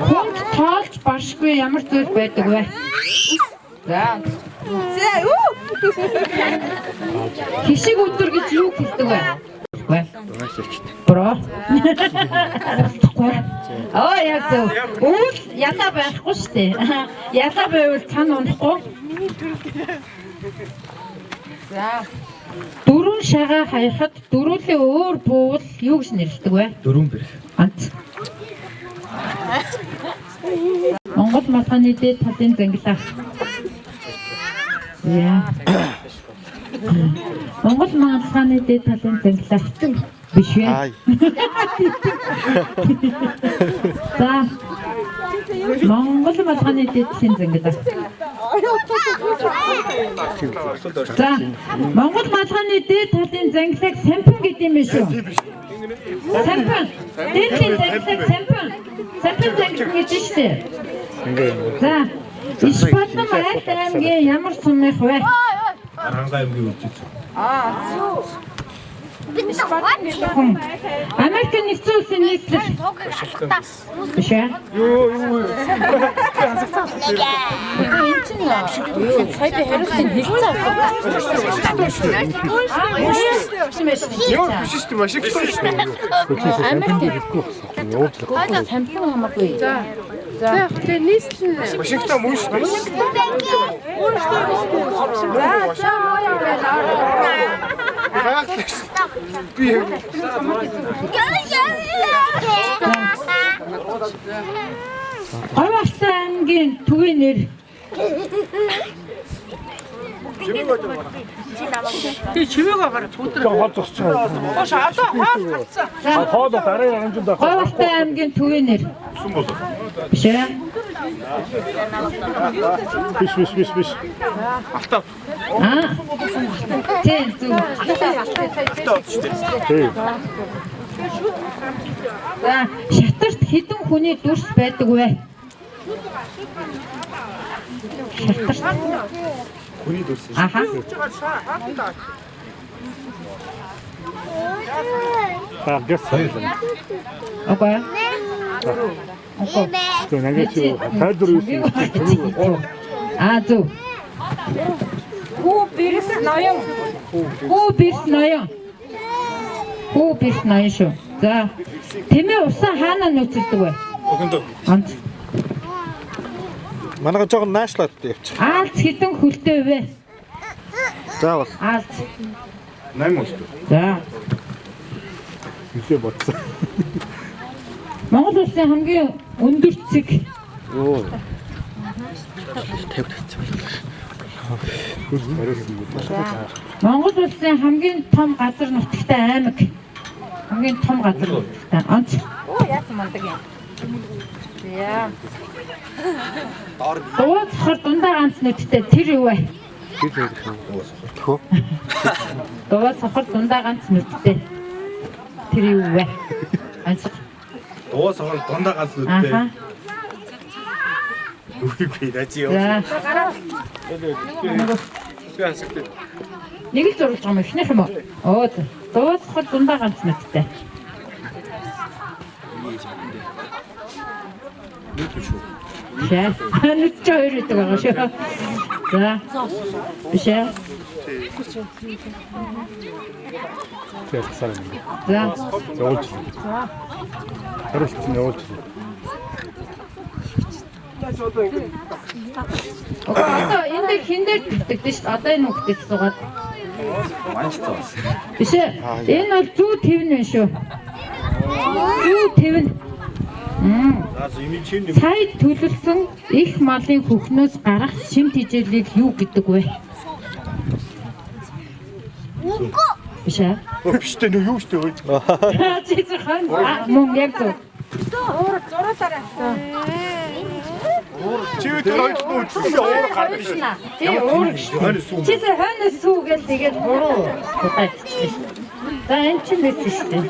Хүнд тоолж башгүй ямар зүйл байдаг вэ? За. За юу? Хишиг өдөр гэж юу хэлдэг вэ? Бро. Оо яг зөв. Үл ядаа байхгүй шүү дээ. Ядаа байвал цан унахгүй. За. Дөрвөн шагаа хаяхад дөрвөлийн өөр буул юу гэж нэрлэдэг вэ? Дөрвөн бэр. Анц. Монгол малгайны дээд талын зангилаа. Яа. Монгол малгайны дээд талын зангилаа. Биш ээ. За. Монгол малгайны дээд талын зангилаа. За. Монгол малгайны дээд талын зангилааг сампин гэдэг юм шүү. Сампин. Дээд талын зангилааг сампин. Сампин зангилаа гэж шүү дээ. За. Ишбатна Алт аймгийн ямар сумных вэ? Аранга аймгийн үлжиж. Зөв. Америкийн нэгдсэн улсын нийтлэл. Биш ээ. Юу. Энэ чинь сая би хариултыг хэлсэн авах. Юу биш шүү дээ маш их шүү дээ. Америк самплын хамаагүй. За тэгээ нийслэл Вашингтон мөн шүү дээ. Би Говьалт аймгийн төвийн нэр. Тий чивээг гараад өдөр Хол зогсчихоо. Хош одоо хоол татсан. Хол дараа хэмжээнд авах. Говьалт аймгийн төвийн нэр. Сүм болоо. Биш ээ. Биш. Алтаа. Тийм зүг. За, шатарт хэдэн хүний дүрс байдаг вэ? Шатарт. Хүний дүрс. Аха. Гэс. Окей. Тэгвэл тайлбар юу? Зүг. Хүү бэрс ноён. Хүү бэрс ноён шүү. За. Тэмээ усан хаана нөөцөлдөг вэ? Өгөндөө. Анц. Манайга жоохон наашлаад явчих. Аалц хэдэн хөлтэй вэ? Заавал. Аалц. 8 өстө. За. Хилээ бодсон. Монгол улсын хамгийн өндөр цэг. Йоо. Монгол улсын хамгийн том газар нутагтай аймаг. Хамгийн том газар нутагтай онц. Оо яасан мундаг юм. Яа. Дууцхор дундаа ганц нүдтэй тэр юу вэ? Дууцхор дундаа ганц нүдтэй тэр юу вэ? Ансаг. Дууцхор дундаа ганц нүдтэй. Аха. Үгүй дажи юу. Нэг л зурж байгаа юм ихнийх юм уу? Оо дууцхор дундаа ганц нүдтэй. Шээ. Нүд ч хоёр гэдэг байгаа шүү. За. Биш ээ. Тэгээд тасаар юм. За. Явуулж. Хариултсан явуулж. Одоо энэ хиндэр тэгдэг шүү дээ. Одоо энэ хүүхдээс суугаад. Биш ээ. Энэ бол зүү твэн байна шүү. Зүү твэн. Сая төлөвлөсөн их малын хөхнөөс гарах шимт хижээлийг юу гэдэг вэ? Биш ээ. Биш дээ юу шүү дээ. Чи зөвхөн мөн яг зөв. Зурaalаарай. Чи тэр хоёр нь уур гардаг шин. Тий уур. Чи тэр хойноос сүүгээл тэгээд буруу тайлбарлаж. За энэ ч мэт шүү дээ.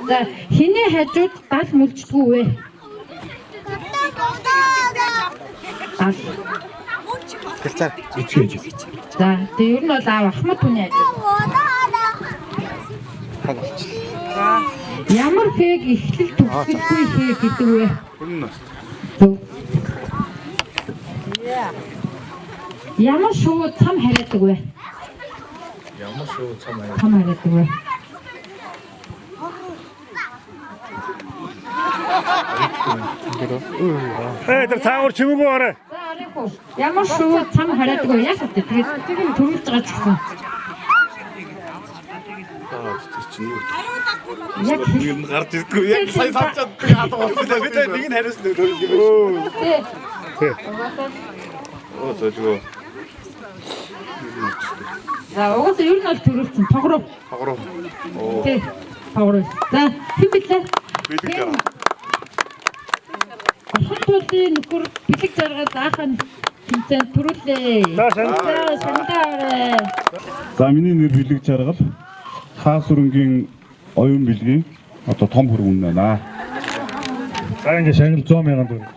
За хиний хажууд гал мүлждэггүй вэ? Гэлцээр эцгээж. За тэр ер нь бол аав ахмад хүний ажил. Ямар хээг эхлэл төгсгөлгүй хээ гэдэг вэ? Ямар шууд цам хараадаг вэ? Ямар шууд цам хараадаг вэ? Тэр цаагаар чимээгөө орой. За арайгүй. Ямар шууд цам хараадаг вэ? Яг үү тэгээд төрүүлж байгаа ч гэсэн. Яг нэг нь гарч ирдэггүй. Яг сая савчаад яадаг болчихлоо. Бид нэг нь хариулсан нэг төрүүлж байгаа. Тий. Оо зөвгөө. За угаасаа ер нь бол төрүүлсэн. Тогров. Тогров. Оо. Тий. Тогров. За хэн битлээ? Бэлэг жаа. Хотуудын нөхөр бэлэг жаргал заахын тэмцээнд төрүүлээ. За шандаарай. За миний нэр бэлэг жаргал. Хаас өрөнгийн оюун бэлгийн одоо том хөргөн байна. За ингэ шагнал 100 сая төгрөг.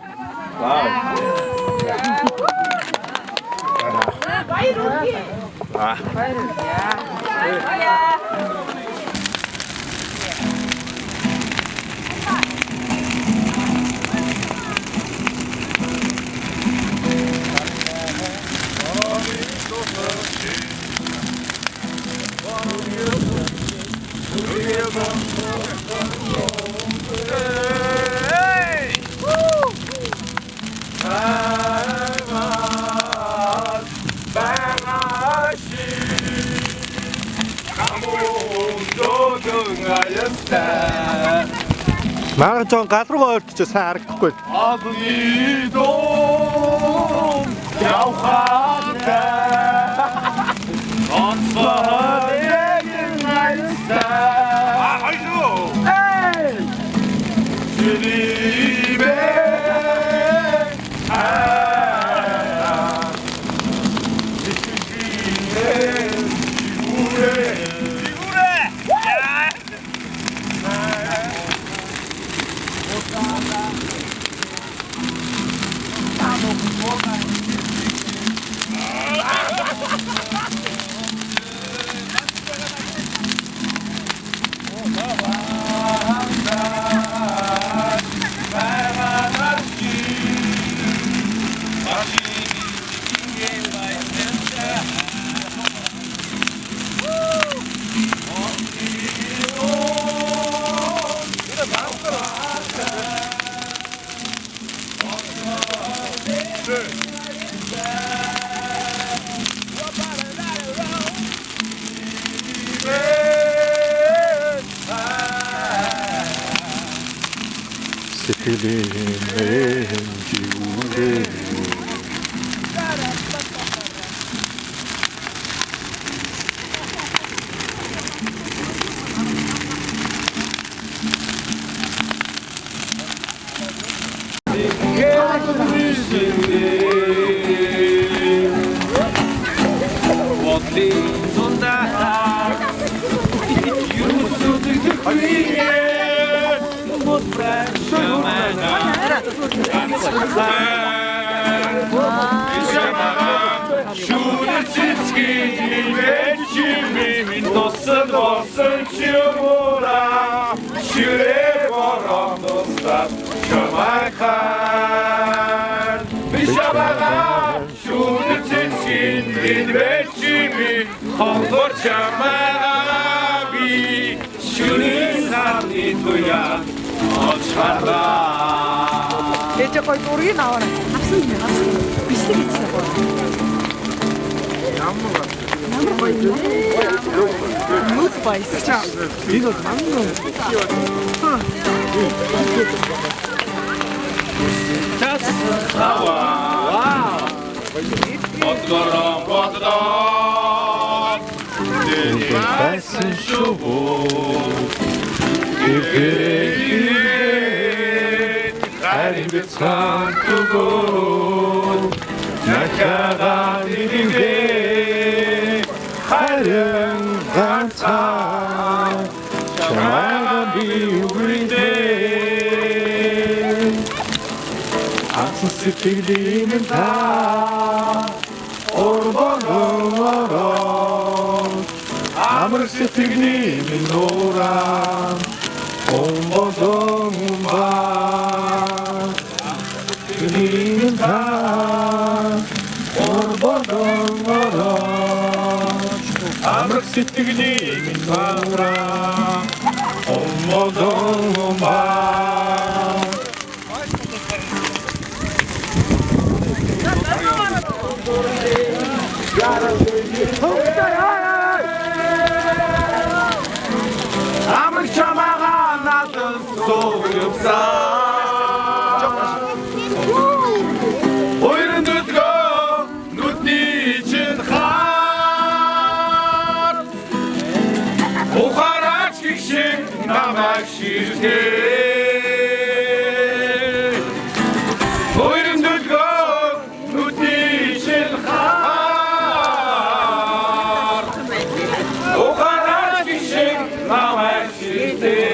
Маа жон гал руу ойртож сайн харагдахгүй. Адны дом явхаа. Онцгой найста. Хайруу. Эй! Ширибе. Гинвэчими хонгор чамаа би шүний сарны туяа очхарлаа. Ээж гой зургийг аваарай. Авсан юм авсан. Бичлэг хийчихсэн гоо. Ямар гоё. Нүд байс. Энэ бол мангар. Тас хава. Вау. Бодгороо. Дэвсэн шувуу. Гэрээ харин бицхан тугоо. Накагаа нэрээ харин ганцаа. Чамайга би үрдээ. Ацсан сэтгэлийн та орбонороо. Амар сэтгэлийн минураа. Омбодомба. Сэтгэлийн та орбонороо. Амар сэтгэлийн минураа. Омбодомба. Амар чамаага надад суугсан. Ойрон дөдгөө нүдний чин хаар. Ухаараач гişиг намайг ширтээ. Ойрон дөдгөө нүдний чин хаар. Ухаараач гişиг намайг ширтээ.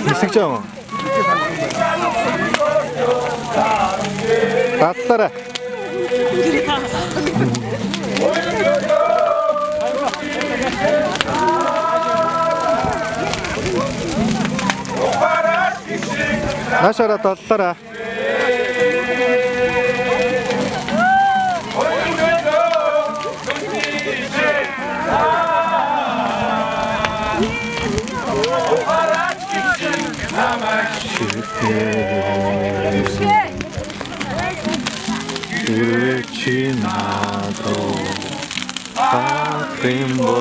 Нисэгчээ. Татлаарай. Нашара татлаарай. Ирчинадо Фатимбо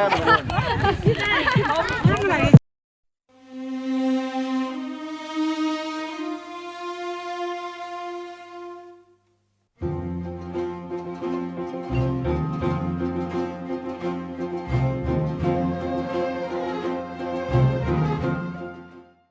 байна.